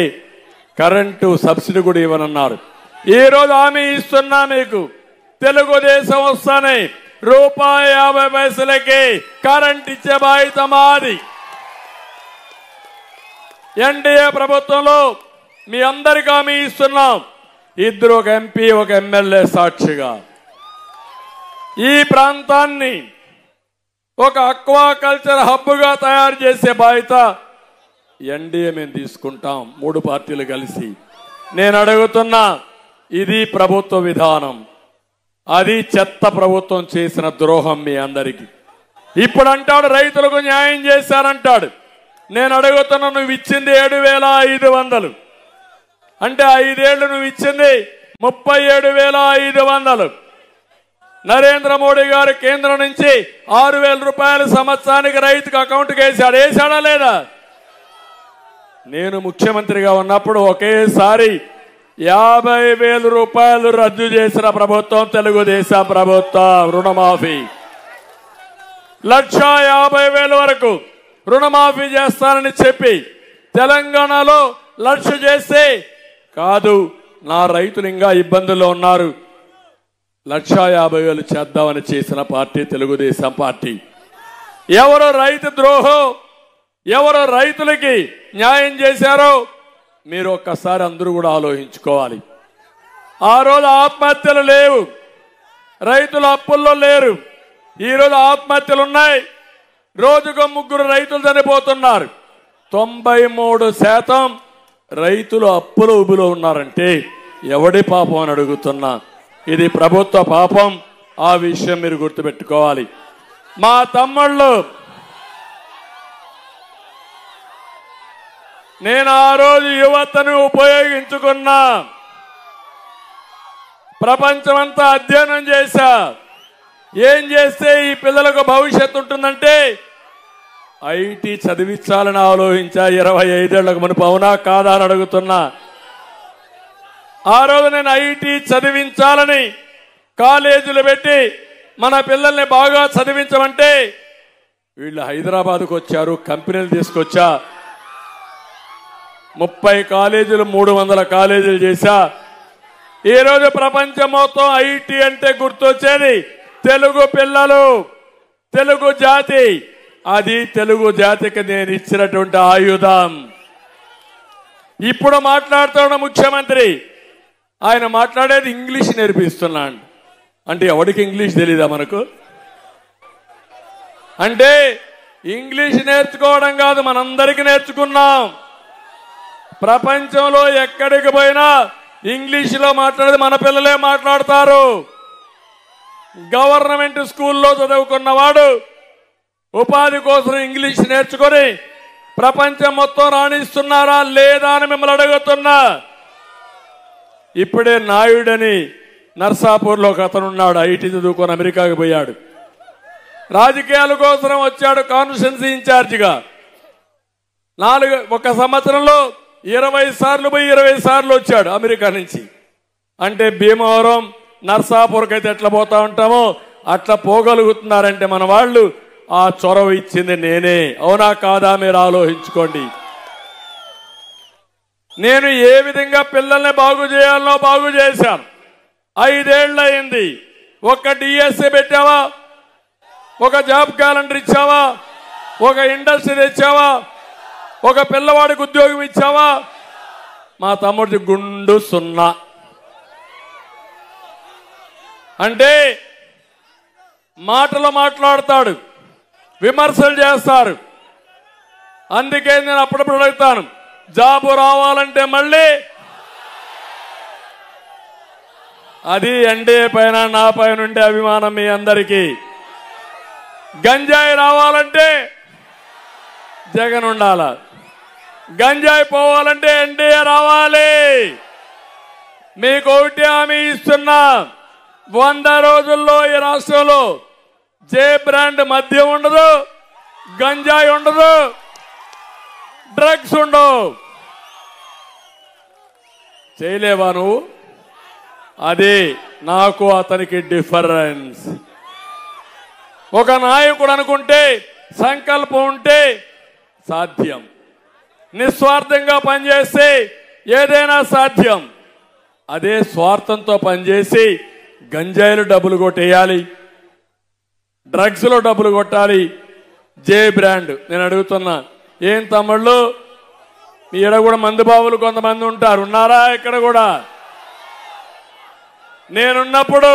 కరెంటు సబ్సిడీ కూడా ఇవ్వనన్నారు. ఈరోజు హామీ ఇస్తున్నా మీకు, తెలుగుదేశం వస్తానే ₹50 కరెంట్ ఇచ్చే బాధ్యత మాది. ఎన్డీఏ ప్రభుత్వంలో మీ అందరికీ హామీ ఇస్తున్నాం. ఇద్దరు, ఒక ఎంపీ ఒక ఎమ్మెల్యే సాక్షిగా ఈ ప్రాంతాన్ని ఒక అక్వాకల్చర్ హబ్గా తయారు చేసే బాధ్యత ఎన్డీఏ మేము తీసుకుంటాం, 3 పార్టీలు కలిసి. నేను అడుగుతున్నా, ఇది ప్రభుత్వ విధానం. అది చెత్త ప్రభుత్వం చేసిన ద్రోహం మీ అందరికీ. ఇప్పుడు అంటాడు రైతులకు న్యాయం చేశారంటాడు. నేను అడుగుతున్నా, నువ్వు ఇచ్చింది 7,500 అంటే 5 ఏళ్లు నువ్వు ఇచ్చింది 37,500. నరేంద్ర మోడీ గారు కేంద్రం నుంచి ₹6,000 సంవత్సరానికి రైతుకు అకౌంట్కి వేశాడు. వేశాడా లేదా? నేను ముఖ్యమంత్రిగా ఉన్నప్పుడు ఒకేసారి ₹50,000 రద్దు చేసిన ప్రభుత్వం తెలుగుదేశం ప్రభుత్వం. రుణమాఫీ 1,50,000 వరకు రుణమాఫీ చేస్తానని చెప్పి తెలంగాణలో 1,00,000 చేస్తే కాదు, నా రైతులు ఇంకా ఇబ్బందుల్లో ఉన్నారు, 1,50,000 చేద్దామని చేసిన పార్టీ తెలుగుదేశం పార్టీ. ఎవరు రైతు ద్రోహం, ఎవరు రైతులకి న్యాయం చేశారో మీరు ఒక్కసారి అందరూ కూడా ఆలోచించుకోవాలి. ఆ రోజు ఆత్మహత్యలు లేవు, రైతులు అప్పుల్లో లేరు. ఈరోజు ఆత్మహత్యలు ఉన్నాయి. రోజుకు 3 రైతులు చనిపోతున్నారు. 93% రైతులు అప్పుల ఉబులో ఉన్నారంటే ఎవడి పాపం అని అడుగుతున్నా. ఇది ప్రభుత్వ పాపం. ఆ విషయం మీరు గుర్తుపెట్టుకోవాలి. మా తమ్ముళ్ళు, నేను ఆ రోజు యువతను ఉపయోగించుకున్నా, ప్రపంచమంతా అధ్యయనం చేశా. ఏం చేస్తే ఈ పిల్లలకు భవిష్యత్తు ఉంటుందంటే ఐటీ చదివించాలని ఆలోచించా. 25 ఏళ్లకు మునుపు. అవునా కాదా అని అడుగుతున్నా. ఆ రోజు నేను ఐటీ చదివించాలని కాలేజీలు పెట్టి మన పిల్లల్ని బాగా చదివించమంటే వీళ్ళు హైదరాబాద్కు వచ్చారు, కంపెనీలు తీసుకొచ్చా. 30 కాలేజీలు, 300 కాలేజీలు చేశా. ఈరోజు ప్రపంచం మొత్తం ఐటీ అంటే గుర్తొచ్చేది తెలుగు పిల్లలు, తెలుగు జాతి. అది తెలుగు జాతికి నేను ఇచ్చినటువంటి ఆయుధం. ఇప్పుడు మాట్లాడుతున్న ముఖ్యమంత్రి, ఆయన మాట్లాడేది ఇంగ్లీష్ నేర్పిస్తున్నాడు. అంటే ఎవరికి ఇంగ్లీష్ తెలీదా మనకు? అంటే ఇంగ్లీష్ నేర్చుకోవడం కాదు, మనందరికీ నేర్చుకున్నాం. ప్రపంచంలో ఎక్కడికి పోయినా ఇంగ్లీష్లో మాట్లాడేది మన పిల్లలే మాట్లాడతారు. గవర్నమెంట్ స్కూల్లో చదువుకున్నవాడు ఉపాధి కోసం ఇంగ్లీష్ నేర్చుకొని ప్రపంచం మొత్తం రాణిస్తున్నారా లేదా అని మిమ్మల్ని అడుగుతున్నా. ఇప్పుడే నాయుడని నర్సాపూర్లో ఒక అతను ఉన్నాడు, ఐటీ చదువుకొని అమెరికాకి పోయాడు. రాజకీయాల కోసం వచ్చాడు కాన్స్టిట్యుయెన్సీ ఇన్ఛార్జిగా. ఒక సంవత్సరంలో 20 సార్లు పోయి 20 సార్లు వచ్చాడు అమెరికా నుంచి. అంటే భీమవరం నర్సాపూర్కి అయితే ఎట్లా పోతా ఉంటామో అట్లా పోగలుగుతున్నారంటే మన వాళ్ళు. ఆ చొరవ ఇచ్చింది నేనే. అవునా కాదా మీరు ఆలోచించుకోండి. నేను ఏ విధంగా పిల్లల్ని బాగు చేయాలనో బాగు చేశాను. 5 ఏళ్ళు అయింది. ఒక డిఎస్ఏ పెట్టావా, ఒక జాబ్ క్యాలెండర్ ఇచ్చావా, ఒక ఇండస్ట్రీ తెచ్చావా, ఒక పిల్లవాడికి ఉద్యోగం ఇచ్చావా? మా తమ్ముడికి గుండు 0. అంటే మాటలు మాట్లాడతాడు, విమర్శలు చేస్తారు. అందుకే నేను అప్పుడప్పుడు అడుగుతాను, జాబు రావాలంటే మళ్ళీ అది ఎన్డీఏ పైన నా పైన ఉండే అభిమానం మీ అందరికీ. గంజాయి రావాలంటే జగన్ ఉండాల, గంజాయి పోవాలంటే ఎన్డీఏ రావాలి. మీకు ఒకటి హామీ ఇస్తున్నా, 100 రోజుల్లో ఈ రాష్ట్రంలో జే బ్రాండ్ మద్యం ఉండదు, గంజాయి ఉండదు, డ్రగ్స్ ఉండవు. చేయలేవా నువ్వు? అది నాకు అతనికి డిఫరెన్స్. ఒక నాయకుడు అనుకుంటే, సంకల్పం ఉంటే సాధ్యం. నిస్వార్థంగా పనిచేస్తే ఏదైనా సాధ్యం. అదే స్వార్థంతో పనిచేసి గంజాయిలు డబ్బులు కొట్టేయాలి, డ్రగ్స్ లో డబ్బులు కొట్టాలి. జే బ్రాండ్ నేను అడుగుతున్నా, ఏం తమ్ముళ్ళు మీ ఈడ కూడా మందుబాబులు కొంతమంది ఉంటారు, ఉన్నారా? ఇక్కడ కూడా నేనున్నప్పుడు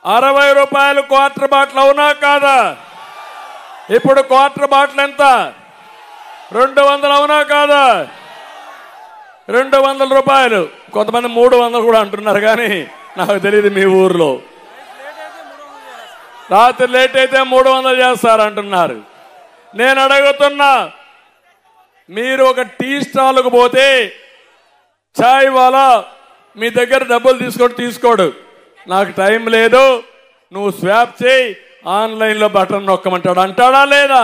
60 రూపాయలు క్వార్టర్ బాటిల్ అవునా కాదా? ఇప్పుడు క్వార్టర్ బాటిల్ ఎంత? 200 అవునా కాదా? 200 రూపాయలు. కొంతమంది 300 కూడా అంటున్నారు, కానీ నాకు తెలియదు మీ ఊర్లో. రాత్రి లేట్ అయితే 300 చేస్తారంటున్నారు. నేను అడుగుతున్నా, మీరు ఒక టీ స్టాల్కు పోతే చాయ్ వాలా మీ దగ్గర డబ్బులు తీసుకోడు, నాకు టైం లేదు, నువ్వు స్వాప్ చేయి, ఆన్లైన్లో బటన్ నొక్కమంటాడు, అంటాడా లేదా?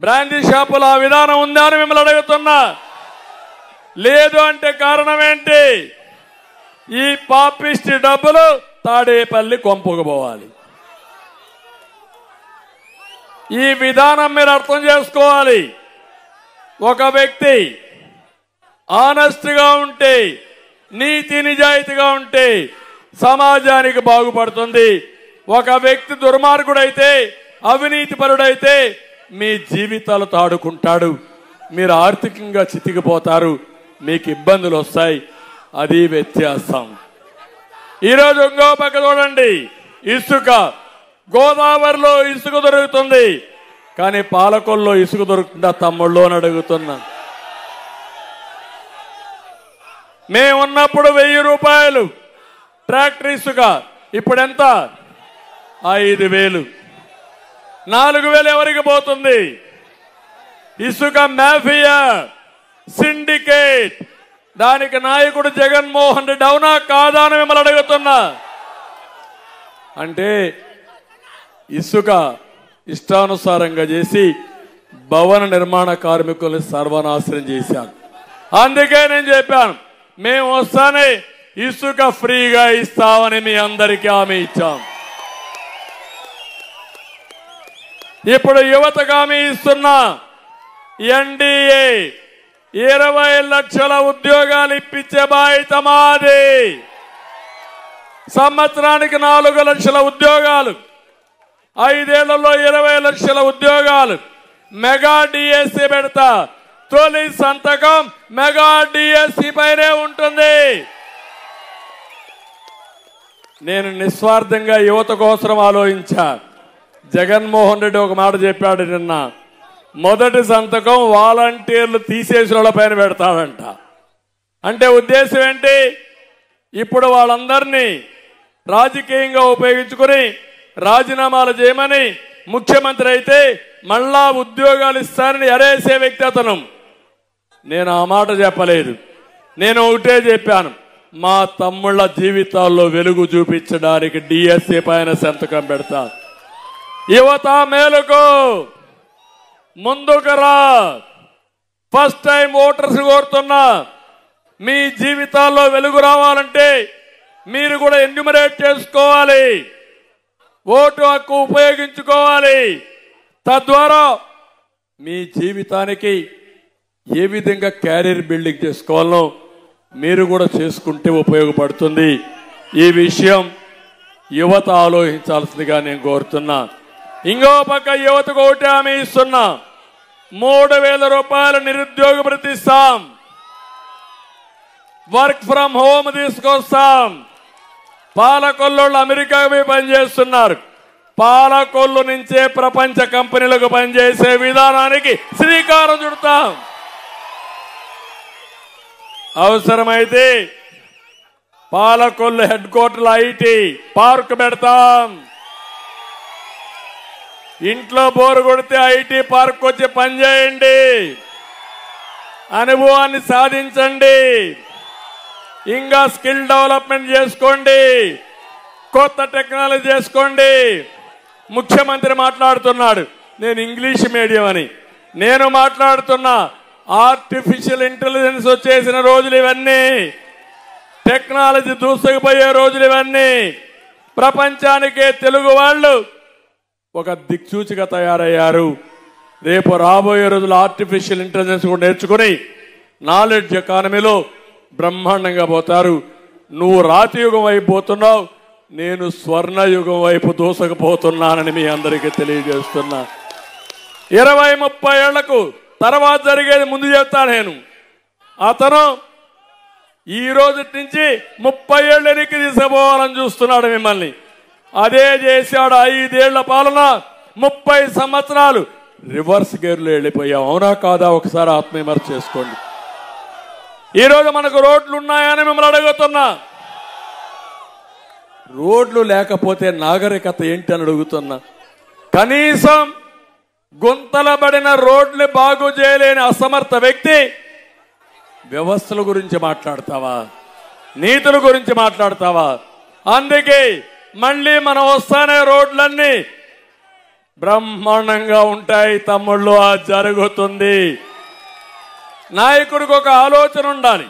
బ్రాండీ షాపులో ఆ విధానం ఉందా అని మిమ్మల్ని అడుగుతున్నా. లేదు అంటే కారణం ఏంటి? ఈ పాపిష్టి డబ్బులు తాడేపల్లి కొంపకు పోవాలి. ఈ విధానం మీరు అర్థం చేసుకోవాలి. ఒక వ్యక్తి ఆనెస్ట్గా ఉంటే, నీతి నిజాయితీగా ఉంటే సమాజానికి బాగుపడుతుంది. ఒక వ్యక్తి దుర్మార్గుడైతే, అవినీతిపరుడైతే మీ జీవితాలు తాడుకుంటాడు, మీరు ఆర్థికంగా చితికిపోతారు, మీకు ఇబ్బందులు వస్తాయి. అది వ్యత్యాసం. ఈరోజు ఇంకో పక్క చూడండి, ఇసుక. గోదావరిలో ఇసుక దొరుకుతుంది, కానీ పాలకొల్లో ఇసుక దొరుకుతుందా తమ్ముళ్ళు అని అడుగుతున్నా. మేమున్నప్పుడు 1000 రూపాయలు ట్రాక్టర్ ఇసుక, ఇప్పుడు ఎంత? 5000. 4000 ఎవరికి పోతుంది? ఇసుక మాఫియా, సిండికేట్. దానికి నాయకుడు జగన్మోహన్ రెడ్డి, అవునా కాదా అని మిమ్మల్ని అడుగుతున్నా. అంటే ఇసుక ఇష్టానుసారంగా చేసి భవన నిర్మాణ కార్మికుల్ని సర్వనాశనం చేశారు. అందుకే నేను చెప్పాను, మేము వస్తానే ఇసుక ఫ్రీగా ఇస్తామని మీ అందరికీ హామీ ఇచ్చాం. ఇప్పుడు యువతకు హామీ ఇస్తున్నా, ఎన్డీఏ 20 లక్షల ఉద్యోగాలు ఇప్పించే బాధ్యత మాది. సంవత్సరానికి 4 లక్షల ఉద్యోగాలు, 5 ఏళ్లలో 20 లక్షల ఉద్యోగాలు. మెగా డిఎస్సి పెడతా. తొలి సంతకం మెగా డిఎస్సి పైనే ఉంటుంది. నేను నిస్వార్థంగా యువత కోసం ఆలోచించా. జగన్మోహన్ రెడ్డి ఒక మాట చెప్పాడు నిన్న, మొదటి సంతకం వాలంటీర్లు తీసేసిన వాళ్ళ పైన పెడతాడంట. అంటే ఉద్దేశం ఏంటి? ఇప్పుడు వాళ్ళందరినీ రాజకీయంగా ఉపయోగించుకుని రాజీనామాలు చేయమని, ముఖ్యమంత్రి అయితే మళ్ళా ఉద్యోగాలు ఇస్తారని ఎరేసే వ్యక్తి అతను. నేను ఆ మాట చెప్పలేదు. నేను ఒకటే చెప్పాను, మా తమ్ముళ్ళ జీవితాల్లో వెలుగు చూపించడానికి డిఎస్సి పైన సంతకం పెడతా. యువత మేలుకు, ముందుకు రా. ఫస్ట్ టైం ఓటర్స్ కోరుతున్నా, మీ జీవితాల్లో వెలుగు రావాలంటే మీరు కూడా ఎన్యూమరేట్ చేసుకోవాలి, ఓటు హక్కు ఉపయోగించుకోవాలి. తద్వారా మీ జీవితానికి ఏ విధంగా క్యారియర్ బిల్డింగ్ చేసుకోవాలో మీరు కూడా చేసుకుంటే ఉపయోగపడుతుంది. ఈ విషయం యువత ఆలోచించాల్సిందిగా నేను కోరుతున్నా. ఇంకో పక్క యువతకు ఒకటి హామీ ఇస్తున్నా, 3000 రూపాయల నిరుద్యోగ భృతి ఇస్తాం, వర్క్ ఫ్రం హోమ్ తీసుకొస్తాం. పాలకొల్లు అమెరికాకు పోయి పనిచేస్తున్నారు, పాలకొల్లు నుంచే ప్రపంచ కంపెనీలకు పనిచేసే విధానానికి శ్రీకారం చుడతాం. అవసరమైతే Palakollu head quarter IT park పెడతాం. ఇంట్లో బోరు కొడితే ఐటీ పార్క్ వచ్చి పనిచేయండి, అనుభవాన్ని సాధించండి, ఇంకా స్కిల్ డెవలప్మెంట్ చేసుకోండి, కొత్త టెక్నాలజీ చేసుకోండి. ముఖ్యమంత్రి మాట్లాడుతున్నాడు నేను ఇంగ్లీష్ మీడియం అని. నేను మాట్లాడుతున్నా ఆర్టిఫిషియల్ ఇంటెలిజెన్స్ వచ్చేసిన రోజులు ఇవన్నీ, టెక్నాలజీ దూసుకుపోయే రోజులు ఇవన్నీ. ప్రపంచానికే తెలుగు వాళ్ళు ఒక దిక్సూచిగా తయారయ్యారు. రేపు రాబోయే రోజులు ఆర్టిఫిషియల్ ఇంటెలిజెన్స్ కూడా నేర్చుకుని నాలెడ్జ్ ఎకానమీలో బ్రహ్మాండంగా పోతారు. నువ్వు రాతి యుగం వైపు పోతున్నావు, నేను స్వర్ణయుగం వైపు దూసకపోతున్నానని మీ అందరికీ తెలియజేస్తున్నా. 20-30 ఏళ్లకు తర్వాత జరిగేది ముందు చెప్తా నేను. అతను ఈ రోజు నుంచి 30 ఏళ్ళు వెనక్కి తీసుకుపోవాలని చూస్తున్నాడు మిమ్మల్ని. అదే చేశాడు. 5 ఏళ్ల పాలన, 30 సంవత్సరాలు రివర్స్ గేర్లో వెళ్ళిపోయాం. అవునా కాదా? ఒకసారి ఆత్మవిమర్శ చేసుకోండి. ఈరోజు మనకు రోడ్లు ఉన్నాయని మిమ్మల్ని అడుగుతున్నా. రోడ్లు లేకపోతే నాగరికత ఏంటి అని అడుగుతున్నా. కనీసం గుంతలబడిన రోడ్లు బాగు చేయలేని అసమర్థ వ్యక్తి వ్యవస్థల గురించి మాట్లాడతావా? నీతుల గురించి మాట్లాడతావా? అందుకే మళ్ళీ మనం వస్తానే రోడ్లన్నీ బ్రహ్మాండంగా ఉంటాయి తమ్ముళ్ళు. ఆ జరుగుతుంది. నాయకుడికి ఒక ఆలోచన ఉండాలి,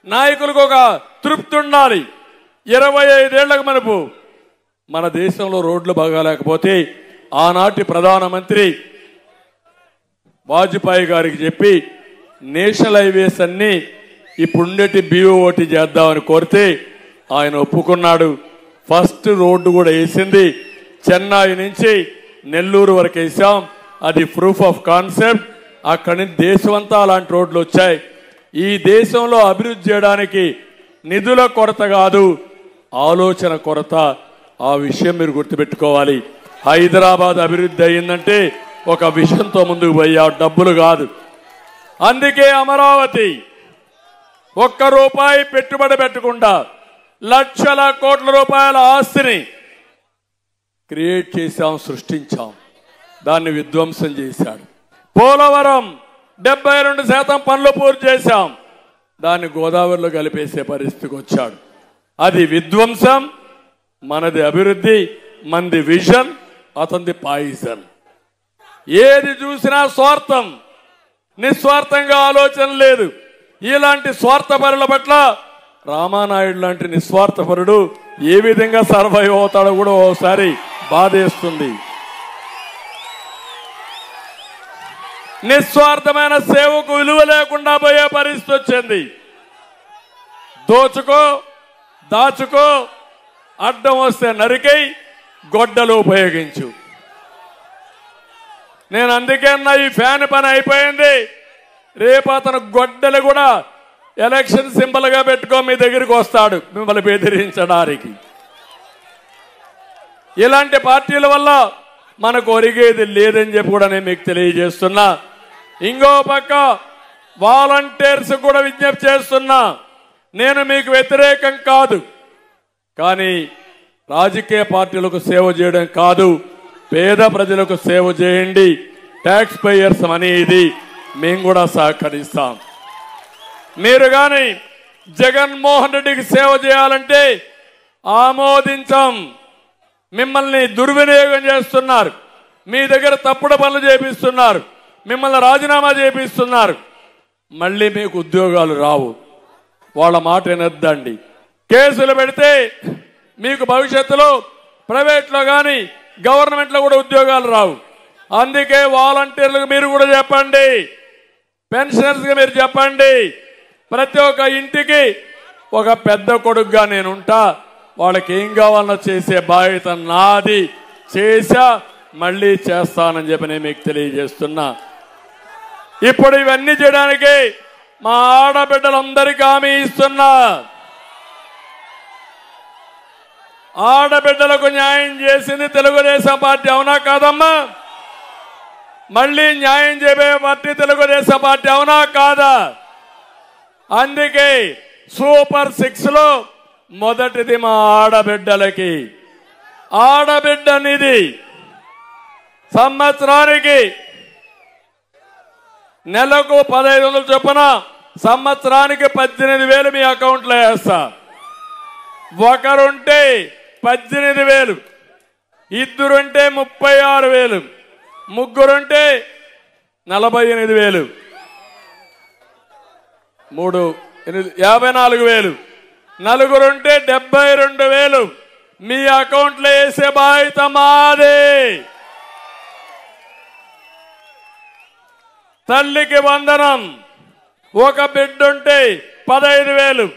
నాయకులకు ఒక తృప్తి ఉండాలి. 25 ఏళ్లకు మనపు మన దేశంలో రోడ్లు బాగాలేకపోతే ఆనాటి ప్రధానమంత్రి వాజ్పేయి గారికి చెప్పి నేషనల్ హైవేస్ అన్ని ఇప్పుడుండేటి BOT చేద్దామని కోరితే ఆయన ఒప్పుకున్నాడు. ఫస్ట్ రోడ్డు కూడా వేసింది. చెన్నై నుంచి నెల్లూరు వరకు వేసాం. అది ప్రూఫ్ ఆఫ్ కాన్సెప్ట్. అక్కడి నుంచి దేశమంతా అలాంటి రోడ్లు వచ్చాయి. ఈ దేశంలో అభివృద్ధి చేయడానికి నిధుల కొరత కాదు, ఆలోచన కొరత. ఆ విషయం మీరు గుర్తుపెట్టుకోవాలి. హైదరాబాద్ అభివృద్ధి అయిందంటే ఒక విషయంతో ముందుకు పోయా, డబ్బులు కాదు. అందుకే అమరావతి ₹1 పెట్టుబడి పెట్టకుండా లక్షల కోట్ల రూపాయల ఆస్తిని క్రియేట్ చేశాం, సృష్టించాం. దాన్ని విధ్వంసం చేశాడు. పోలవరం 72% పనులు పూర్తి చేశాం. దాన్ని గోదావరిలో కలిపేసే పరిస్థితికి వచ్చాడు. అది విధ్వంసం, మనది అభివృద్ధి, మంది విజన్, అతనిది పాయిజన్. ఏది చూసినా స్వార్థం, నిస్వార్థంగా ఆలోచన లేదు. ఇలాంటి స్వార్థపరుల పట్ల రామానాయుడు లాంటి నిస్వార్థపరుడు ఏ విధంగా సర్వైవ్ అవుతాడో కూడా ఓసారి బాధేస్తుంది. నిస్వార్థమైన సేవకు విలువ లేకుండా పోయే పరిస్థితి వచ్చింది. దోచుకో, దాచుకో, అడ్డం వస్తే నరికై, గొడ్డలు ఉపయోగించు. నేను అందుకే అన్నా ఈ ఫ్యాన్ పని అయిపోయింది. రేపు అతను గొడ్డలు కూడా ఎలక్షన్ సింబల్ గా పెట్టుకో మీ దగ్గరికి వస్తాడు మిమ్మల్ని బెదిరించడానికి. ఇలాంటి పార్టీల వల్ల మనకు ఒరిగేది లేదని చెప్పి కూడా నేను మీకు తెలియజేస్తున్నా. ఇంకో పక్క వాలంటీర్స్ కూడా విజ్ఞప్తి చేస్తున్నా. నేను మీకు వ్యతిరేకం కాదు, కానీ రాజకీయ పార్టీలకు సేవ చేయడం కాదు, పేద ప్రజలకు సేవ చేయండి. ట్యాక్స్ పేయర్స్ మనీ ఇది, మేము కూడా సహకరిస్తాం. మీరు కానీ జగన్మోహన్ రెడ్డికి సేవ చేయాలంటే ఆమోదించాం. మిమ్మల్ని దుర్వినియోగం చేస్తున్నారు, మీ దగ్గర తప్పుడు పనులు చేపిస్తున్నారు, మిమ్మల్ని రాజీనామా చేపిస్తున్నారు. మళ్ళీ మీకు ఉద్యోగాలు రావు. వాళ్ళ మాట వినొద్దండి. కేసులు పెడితే మీకు భవిష్యత్తులో ప్రైవేట్లో కానీ గవర్నమెంట్లో కూడా ఉద్యోగాలు రావు. అందుకే వాలంటీర్లకు మీరు కూడా చెప్పండి, పెన్షనర్స్కి మీరు చెప్పండి, ప్రతి ఒక్క ఇంటికి ఒక పెద్ద కొడుకుగా నేనుంటా, వాళ్ళకి ఏం కావాలన్నా చేసే బాధ్యత నాది, చేశా, మళ్ళీ చేస్తానని చెప్పి నేను మీకు తెలియజేస్తున్నా. ఇప్పుడు ఇవన్నీ చేయడానికి మా ఆడబిడ్డలందరికీ హామీ ఇస్తున్నా. ఆడబిడ్డలకు న్యాయం చేసింది తెలుగుదేశం పార్టీ, అవునా కాదమ్మా? మళ్ళీ న్యాయం చేయబోయే పార్టీ తెలుగుదేశం పార్టీ, అవునా కాదా? అందుకే సూపర్ 6 లో మొదటిది మా ఆడబిడ్డలకి. ఆడబిడ్డ నిధి సంవత్సరానికి నెలకు 1500 చొప్పున సంవత్సరానికి 18,000 మీ అకౌంట్లో వేస్తా. ఒకరుంటే 18,000, ఇద్దరుంటే 36,000, ముగ్గురుంటే 48,000, 3 54,000, నలుగురుంటే 72,000 మీ అకౌంట్లో వేసే బాధ్యత మాదే. తల్లికి వందనం. ఒక బిడ్డుంటే 15,000,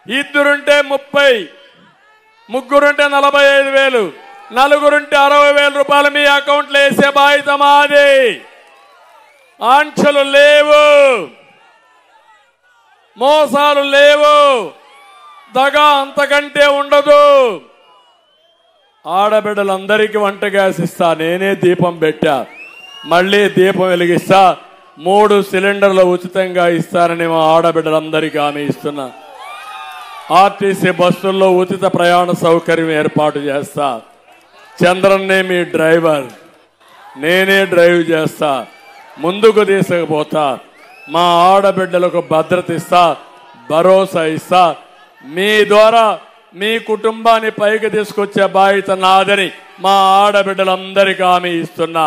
ఇద్దరుంటే 30, ముగ్గురుంటే 45,000, నలుగురుంటే 60,000 రూపాయలు మీ అకౌంట్లో వేసే బాధ్యత మాది. ఆంక్షలు లేవు, మోసాలు లేవు, దగా అంతకంటే ఉండదు. ఆడబిడ్డలందరికీ వంట గ్యాస్ ఇస్తా. నేనే దీపం పెట్టా, మళ్ళీ దీపం వెలిగిస్తా. 3 సిలిండర్లు ఉచితంగా ఇస్తానని మా ఆడబిడ్డలందరికీ హామీ ఇస్తున్నా. ఆర్టీసీ బస్సుల్లో ఉచిత ప్రయాణ సౌకర్యం ఏర్పాటు చేస్తా. చంద్రన్నే మీ డ్రైవర్, నేనే డ్రైవ్ చేస్తా, ముందుకు తీసుకుపోతా. మా ఆడబిడ్డలకు భద్రత ఇస్తా, భరోసా ఇస్తా. మీ ద్వారా మీ కుటుంబాన్ని పైకి తీసుకొచ్చే బాధ్యత నాదని మా ఆడబిడ్డలందరికీ హామీ ఇస్తున్నా.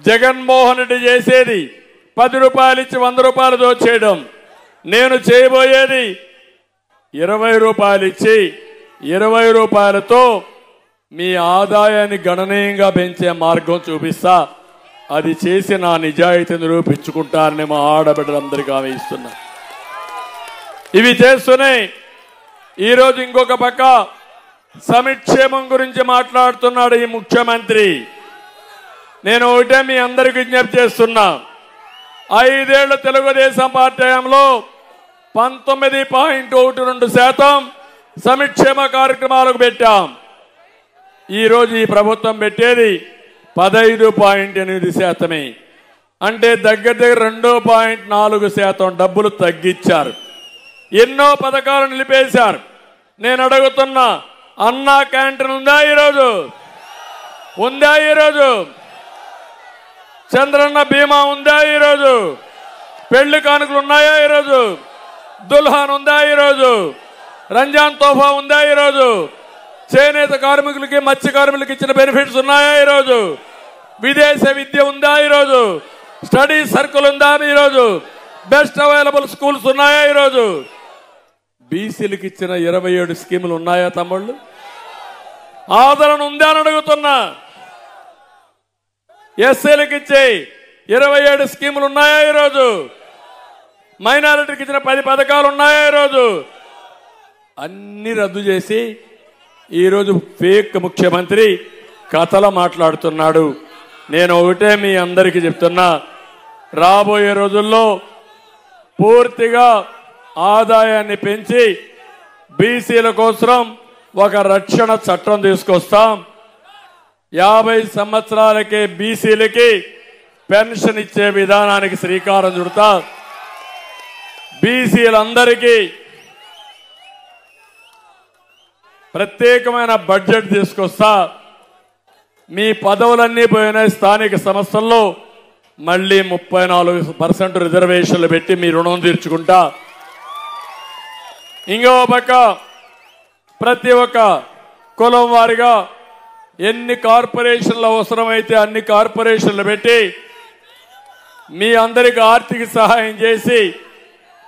జగన్మోహన్ రెడ్డి చేసేది 10 రూపాయలు ఇచ్చి 100 రూపాయలు దోచేయడం. నేను చేయబోయేది 20 రూపాయలు ఇచ్చి 20 రూపాయలతో మీ ఆదాయాన్ని గణనీయంగా పెంచే మార్గం చూపిస్తా. అది చేసి నా నిజాయితీని నిరూపించుకుంటారని మా ఆడబిడ్డలందరికీ హామీ ఇస్తున్నా. ఇవి చేస్తూనే ఈరోజు ఇంకొక పక్క సంక్షేమం గురించి మాట్లాడుతున్నాడు ఈ ముఖ్యమంత్రి. నేను ఒకటే మీ అందరికి విజ్ఞప్తి చేస్తున్నా. 5 ఏళ్ల తెలుగుదేశం పార్టీ హయాంలో 19.12% సంక్షేమ కార్యక్రమాలకు పెట్టాం. ఈరోజు ఈ ప్రభుత్వం పెట్టేది 15.8%. అంటే దగ్గర 2.4% డబ్బులు తగ్గించారు. ఎన్నో పథకాలు నిలిపేశారు. నేను అడుగుతున్నా, అన్నా క్యాంటీన్ ఉందా ఈరోజు? ఉందా ఈరోజు? చంద్రన్న బీమా ఉందా ఈరోజు? పెళ్లి కానుకలు ఉన్నాయా ఈరోజు? దుల్హాన్ ఉందా ఈరోజు? రంజాన్ తోఫా ఉందా ఈరోజు? చేనేత కార్మికులకి మత్స్య కార్మికులకి ఇచ్చిన బెనిఫిట్స్ ఉన్నాయా ఈరోజు? విదేశ విద్య ఉందా ఈరోజు? స్టడీ సర్కిల్ ఉందా ఈరోజు? బెస్ట్ అవైలబుల్ స్కూల్స్ ఉన్నాయా ఈరోజు? బీసీలకు ఇచ్చిన 27 స్కీములు ఉన్నాయా తమ్ముళ్ళు? ఆదరణ ఉందా అని అడుగుతున్నా. ఎస్సీలకు ఇచ్చే 27 స్కీములు ఉన్నాయా ఈరోజు? మైనారిటీకి ఇచ్చిన 10 పథకాలు ఉన్నాయా ఈరోజు? అన్ని రద్దు చేసి ఈరోజు ఫేక్ ముఖ్యమంత్రి కథలు మాట్లాడుతున్నాడు. నేను ఒకటే మీ అందరికీ చెప్తున్నా, రాబోయే రోజుల్లో పూర్తిగా ఆదాయాన్ని పెంచి బీసీల కోసం ఒక రక్షణ చట్టం తీసుకొస్తాం. 50 సంవత్సరాలకే బీసీలకి పెన్షన్ ఇచ్చే విధానానికి శ్రీకారం చుడతా. బీసీలందరికీ ప్రత్యేకమైన బడ్జెట్ తీసుకొస్తా. మీ పదవులన్నీ పోయిన స్థానిక సంస్థల్లో మళ్ళీ 34% రిజర్వేషన్లు పెట్టి మీ రుణం తీర్చుకుంటా. ఇంకో పక్క ప్రతి ఒక్క కులం వారిగా ఎన్ని కార్పొరేషన్లు అవసరమైతే అన్ని కార్పొరేషన్లు పెట్టి మీ అందరికి ఆర్థిక సహాయం చేసి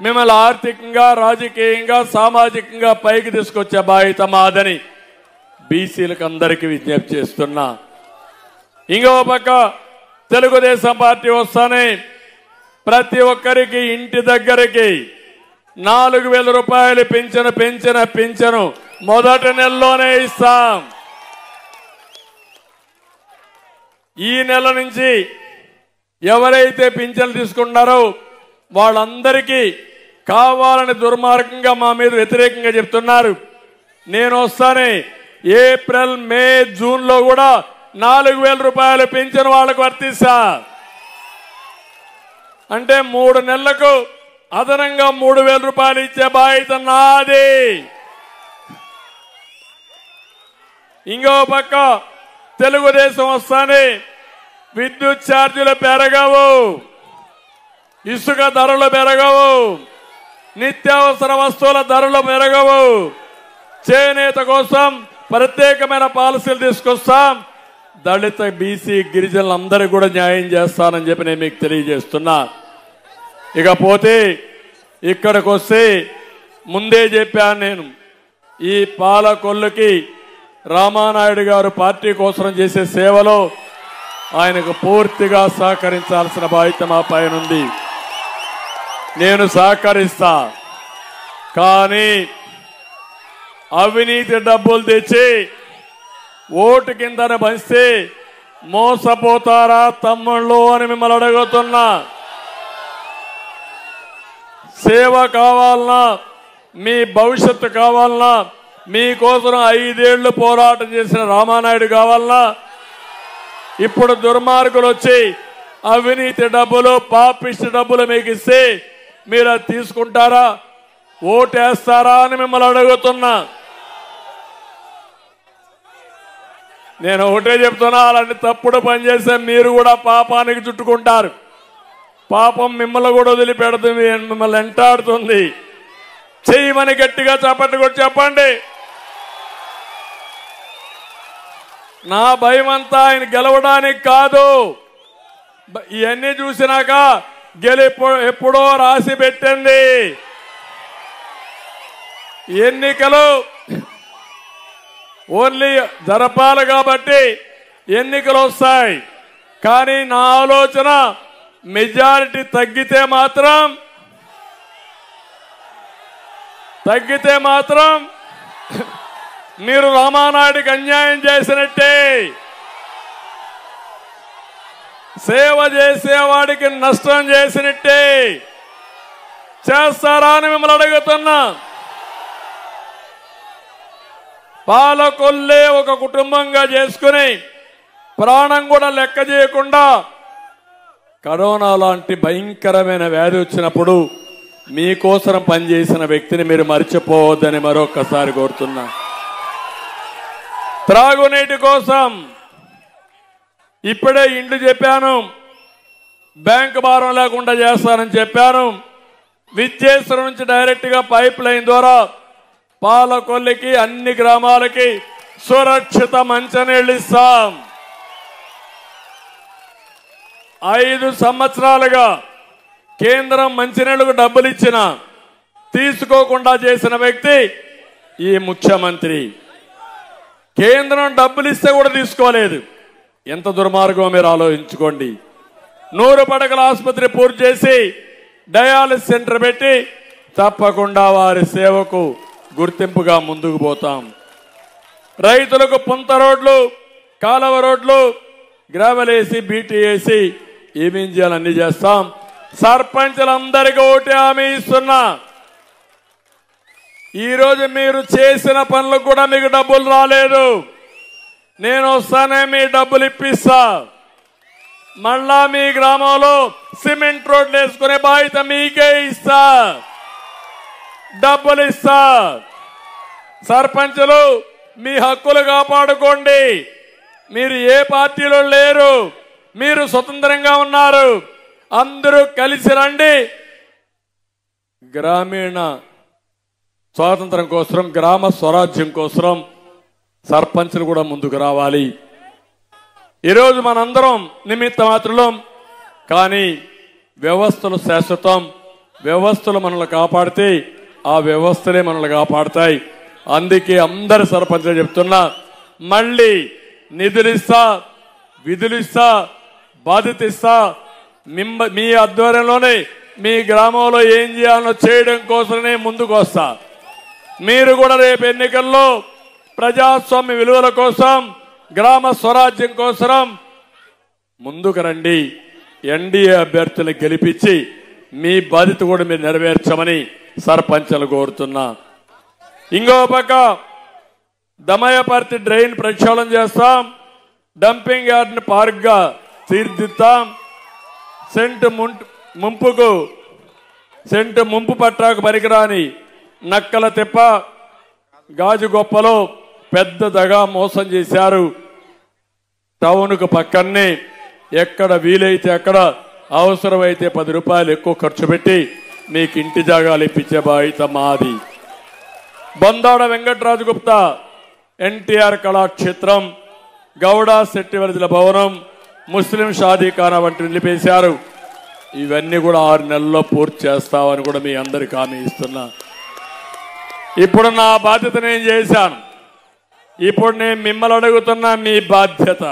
మిమ్మల్ని ఆర్థికంగా, రాజకీయంగా, సామాజికంగా పైకి తీసుకొచ్చే బాధ్యత మాదని బీసీలకు అందరికీ విజ్ఞప్తి చేస్తున్నా. ఇంకో పక్క తెలుగుదేశం పార్టీ వస్తానే ప్రతి ఒక్కరికి ఇంటి దగ్గరికి 4,000 రూపాయలు పెంచను మొదటి నెలలోనే ఇస్తాం. ఈ నెల నుంచి ఎవరైతే పింఛన్లు తీసుకున్నారో వాళ్ళందరికీ కావాలని దుర్మార్గంగా మా మీద వ్యతిరేకంగా చెప్తున్నారు. నేను వస్తానే ఏప్రిల్, మే, జూన్ లో కూడా 4,000 రూపాయలు పింఛను వాళ్ళకు వర్తిస్తా. అంటే 3 నెలలకు అదనంగా 3,000 రూపాయలు ఇచ్చే బాధ్యత నాది. ఇంకో పక్క తెలుగుదేశం వస్తానే విద్యుత్ ఛార్జీలు పెరగవు, ఇసుక ధరలు పెరగవు, నిత్యావసర వస్తువుల ధరలు పెరగవు, చేనేత కోసం ప్రత్యేకమైన పాలసీలు తీసుకొస్తాం, దళిత బీసీ గిరిజనులందరికీ కూడా న్యాయం చేస్తానని చెప్పి నేను మీకు తెలియజేస్తున్నా. ఇకపోతే ఇక్కడికి వస్తే ముందే చెప్పాను నేను, ఈ పాలకొల్లుకి రామానాయుడు గారు పార్టీ కోసం చేసే సేవలో ఆయనకు పూర్తిగా సహకరించాల్సిన బాధ్యత మా పైన ఉంది. నేను సహకరిస్తా. కానీ అవినీతి డబ్బులు తెచ్చి ఓటు కిందన పంచితే మోసపోతారా తమ్ముళ్ళు అని మిమ్మల్ని అడుగుతున్నా. సేవ కావాలన్నా, మీ భవిష్యత్తు కావాలన్నా, మీకోసం 5 ఏళ్లు పోరాటం చేసిన రామానాయుడు కావాలన్నా, ఇప్పుడు దుర్మార్గులు వచ్చి అవినీతి డబ్బులు పాపిష్టి డబ్బులు మీకు ఇస్తే మీరు అది తీసుకుంటారా, ఓటేస్తారా అని మిమ్మల్ని అడుగుతున్నా. నేను ఒకటే చెప్తున్నా, అలాంటి తప్పుడు పని చేస్తే మీరు కూడా పాపానికి చుట్టుకుంటారు. పాపం మిమ్మల్ని కూడా వదిలిపెడుతుంది, మిమ్మల్ని వెంటాడుతుంది. చేయమని గట్టిగా చప్పట్లు కూడా చెప్పండి. నా భయం అంతా ఆయన గెలవడానికి కాదు. ఇవన్నీ చూసినాక ఎప్పుడో రాసి పెట్టింది. ఎన్నికలు ఓన్లీ జరపాలి కాబట్టి ఎన్నికలు వస్తాయి. కానీ నా ఆలోచన మెజారిటీ తగ్గితే మాత్రం మీరు రామానాయుడికి అన్యాయం చేసినట్టే, సేవ చేసేవాడికి నష్టం చేసినట్టే. చేస్తారా అని మిమ్మల్ని అడుగుతున్నా. పాలకొల్లే ఒక కుటుంబంగా చేసుకుని ప్రాణం కూడా లెక్క చేయకుండా కరోనా లాంటి భయంకరమైన వ్యాధి వచ్చినప్పుడు మీకోసం పనిచేసిన వ్యక్తిని మీరు మర్చిపోవద్దని మరొక్కసారి కోరుతున్నా. త్రాగునీటి కోసం ఇప్పుడే ఇండ్లు చెప్పాను, బ్యాంకు భారం లేకుండా చేస్తానని చెప్పాను. విద్యేశ్వరం నుంచి డైరెక్ట్ గా పైప్ లైన్ ద్వారా పాలకొల్లికి అన్ని గ్రామాలకి సురక్షిత మంచినీళ్ళు ఇస్తాం. 5 సంవత్సరాలుగా కేంద్రం మంచినీళ్లకు డబ్బులు ఇచ్చిన తీసుకోకుండా చేసిన వ్యక్తి ఈ ముఖ్యమంత్రి. కేంద్రం డబ్బులు ఇస్తే కూడా తీసుకోలేదు. ఎంత దుర్మార్గం మీరు ఆలోచించుకోండి. 100 పడకల ఆసుపత్రి పూర్తి చేసి డయాలిసిస్ సెంటర్ పెట్టి తప్పకుండా వారి సేవకు గుర్తింపుగా ముందుకు పోతాం. రైతులకు పుంత రోడ్లు, కాలువ రోడ్లు, గ్రావెల్ వేసి బీటీ వేసి ఏమేం చేయాలి అన్ని చేస్తాం. సర్పంచులందరికీ ఓటే హామీ ఇస్తున్నా. ఈరోజు మీరు చేసిన పనులకు కూడా మీకు డబ్బులు రాలేదు. నేను వస్తానే మీ డబ్బులు ఇప్పిస్తా. మళ్ళా మీ గ్రామంలో సిమెంట్ రోడ్లు వేసుకునే బాధ్యత మీకే ఇస్తా, డబ్బులు ఇస్తా. సర్పంచులు మీ హక్కులు కాపాడుకోండి. మీరు ఏ పార్టీలో లేరు, మీరు స్వతంత్రంగా ఉన్నారు. అందరూ కలిసి రండి. గ్రామీణ స్వాతంత్రం కోసం, గ్రామ స్వరాజ్యం కోసం సర్పంచులు కూడా ముందుకు రావాలి. ఈరోజు మనందరం నిమిత్త మాత్రం, కానీ వ్యవస్థలు శాశ్వతం. వ్యవస్థలు మనల్ని కాపాడితే ఆ వ్యవస్థలే మనల్ని కాపాడతాయి. అందుకే అందరు సర్పంచులు చెప్తున్నా, మళ్ళీ నిధులిస్తా, విధులిస్తా, బాధ్యత ఇస్తా. మీ ఆధ్వర్యంలోనే మీ గ్రామంలో ఏం చేయాలో చేయడం కోసమే ముందుకు వస్తా. మీరు కూడా రేపు ఎన్నికల్లో ప్రజాస్వామ్య విలువల కోసం, గ్రామ స్వరాజ్యం కోసం ముందుకు రండి. ఎన్డీఏ అభ్యర్థులను గెలిపించి మీ బాధ్యత కూడా మీరు నెరవేర్చమని సర్పంచులు కోరుతున్నా. ఇంకో పక్క దమయపర్తి డ్రైన్ ప్రక్షాళన చేస్తాం. డంపింగ్ యార్డ్ని పార్క్ గా తీర్చిదిద్దాం. ముంపు పట్టాకు పనికిరాని నక్కల తిప్ప, గాజు గొప్పలో పెద్ద దగా మోసం చేశారు. టౌన్కు పక్కనే ఎక్కడ వీలైతే అక్కడ అవసరమైతే 10 రూపాయలు ఎక్కువ ఖర్చు పెట్టి మీకు ఇంటి జాగాలు ఇప్పించే బాధ్యత మాది. బొందాడ వెంకటరాజు గుప్తా ఎన్టీఆర్ కళాక్షేత్రం, గౌడ శెట్టివరజల భవనం, ముస్లిం షాదీఖానా వంటి నిలిపేశారు. ఇవన్నీ కూడా 6 నెలల్లో పూర్తి చేస్తామని కూడా మీ అందరికి హామీ ఇస్తున్నా. ఇప్పుడు నా బాధ్యత నేను చేశాను. ఇప్పుడు నేను మిమ్మల్ని అడుగుతున్నా, మీ బాధ్యత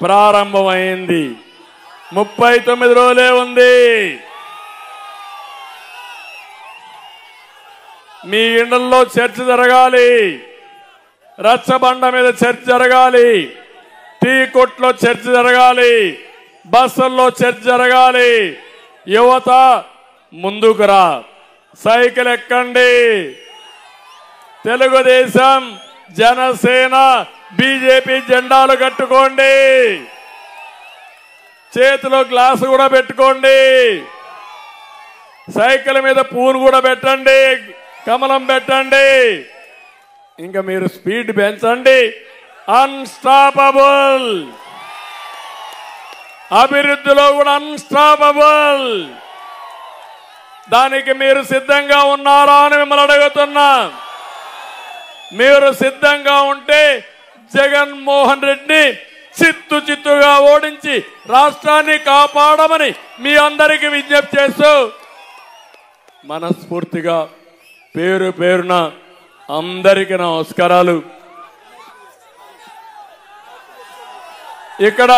ప్రారంభమైంది. 39 రోజులే ఉంది. మీ ఇండ్లలో చర్చ జరగాలి, రచ్చబండ మీద చర్చ జరగాలి, టీ కొట్లో చర్చ జరగాలి, బస్సుల్లో చర్చ జరగాలి. యువత ముందుకు రా, సైకిల్ ఎక్కండి. తెలుగుదేశం, జనసేన, బీజేపీ జెండాలు కట్టుకోండి, చేతిలో గ్లాసు కూడా పెట్టుకోండి, సైకిల్ మీద పూలు కూడా పెట్టండి, కమలం పెట్టండి. ఇంకా మీరు స్పీడ్ పెంచండి. అన్స్టాపబుల్, అభివృద్ధిలో కూడా అన్స్టాపబుల్. దానికి మీరు సిద్ధంగా ఉన్నారా అని మిమ్మల్ని అడుగుతున్నా. మీరు సిద్ధంగా ఉంటే జగన్మోహన్ రెడ్డిని చిత్తుగా ఓడించి రాష్ట్రాన్ని కాపాడమని మీ అందరికీ విజ్ఞప్తి చేస్తూ మనస్ఫూర్తిగా పేరు పేరున అందరికీ నమస్కారాలు. ఇక్కడ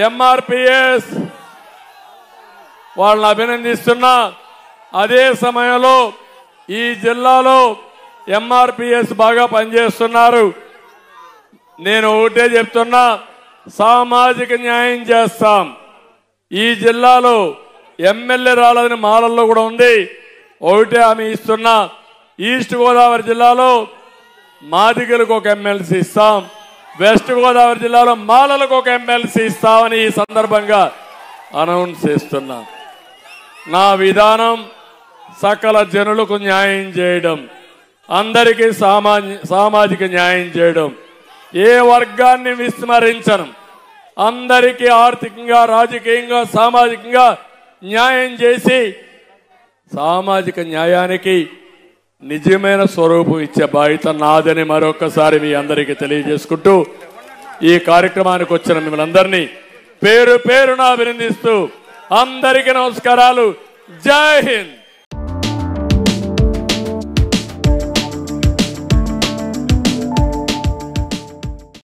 ఎంఆర్పిఎస్ వాళ్ళని అభినందిస్తున్నా. అదే సమయంలో ఈ జిల్లాలో ఎంఆర్పిఎస్ బాగా పనిచేస్తున్నారు. నేను ఒకటే చెప్తున్నా, సామాజిక న్యాయం చేస్తాం. ఈ జిల్లాలో ఎమ్మెల్యే రాలేదని మాలల్లో కూడా ఉంది. ఒకటే హామీ ఇస్తున్నా, ఈస్ట్ గోదావరి జిల్లాలో మాదిగలకు ఒక ఎమ్మెల్సీ ఇస్తాం, వెస్ట్ గోదావరి జిల్లాలో మాలలకు ఒక ఎమ్మెల్సీ ఇస్తామని ఈ సందర్భంగా అనౌన్స్ చేస్తున్నా. నా విధానం సకల జనులకు న్యాయం చేయడం, అందరికీ సామాజిక న్యాయం చేయడం, ఏ వర్గాన్ని విస్మరించను. అందరికీ ఆర్థికంగా, రాజకీయంగా, సామాజికంగా న్యాయం చేసి సామాజిక న్యాయానికి నిజమైన స్వరూపం ఇచ్చే బాధ్యత నాదని మరొకసారి మీ అందరికీ తెలియజేసుకుంటూ ఈ కార్యక్రమానికి వచ్చిన మిమ్మల్ని అందరినీ పేరు పేరున అభినందిస్తూ అందరికీ నమస్కారాలు. జై హింద్.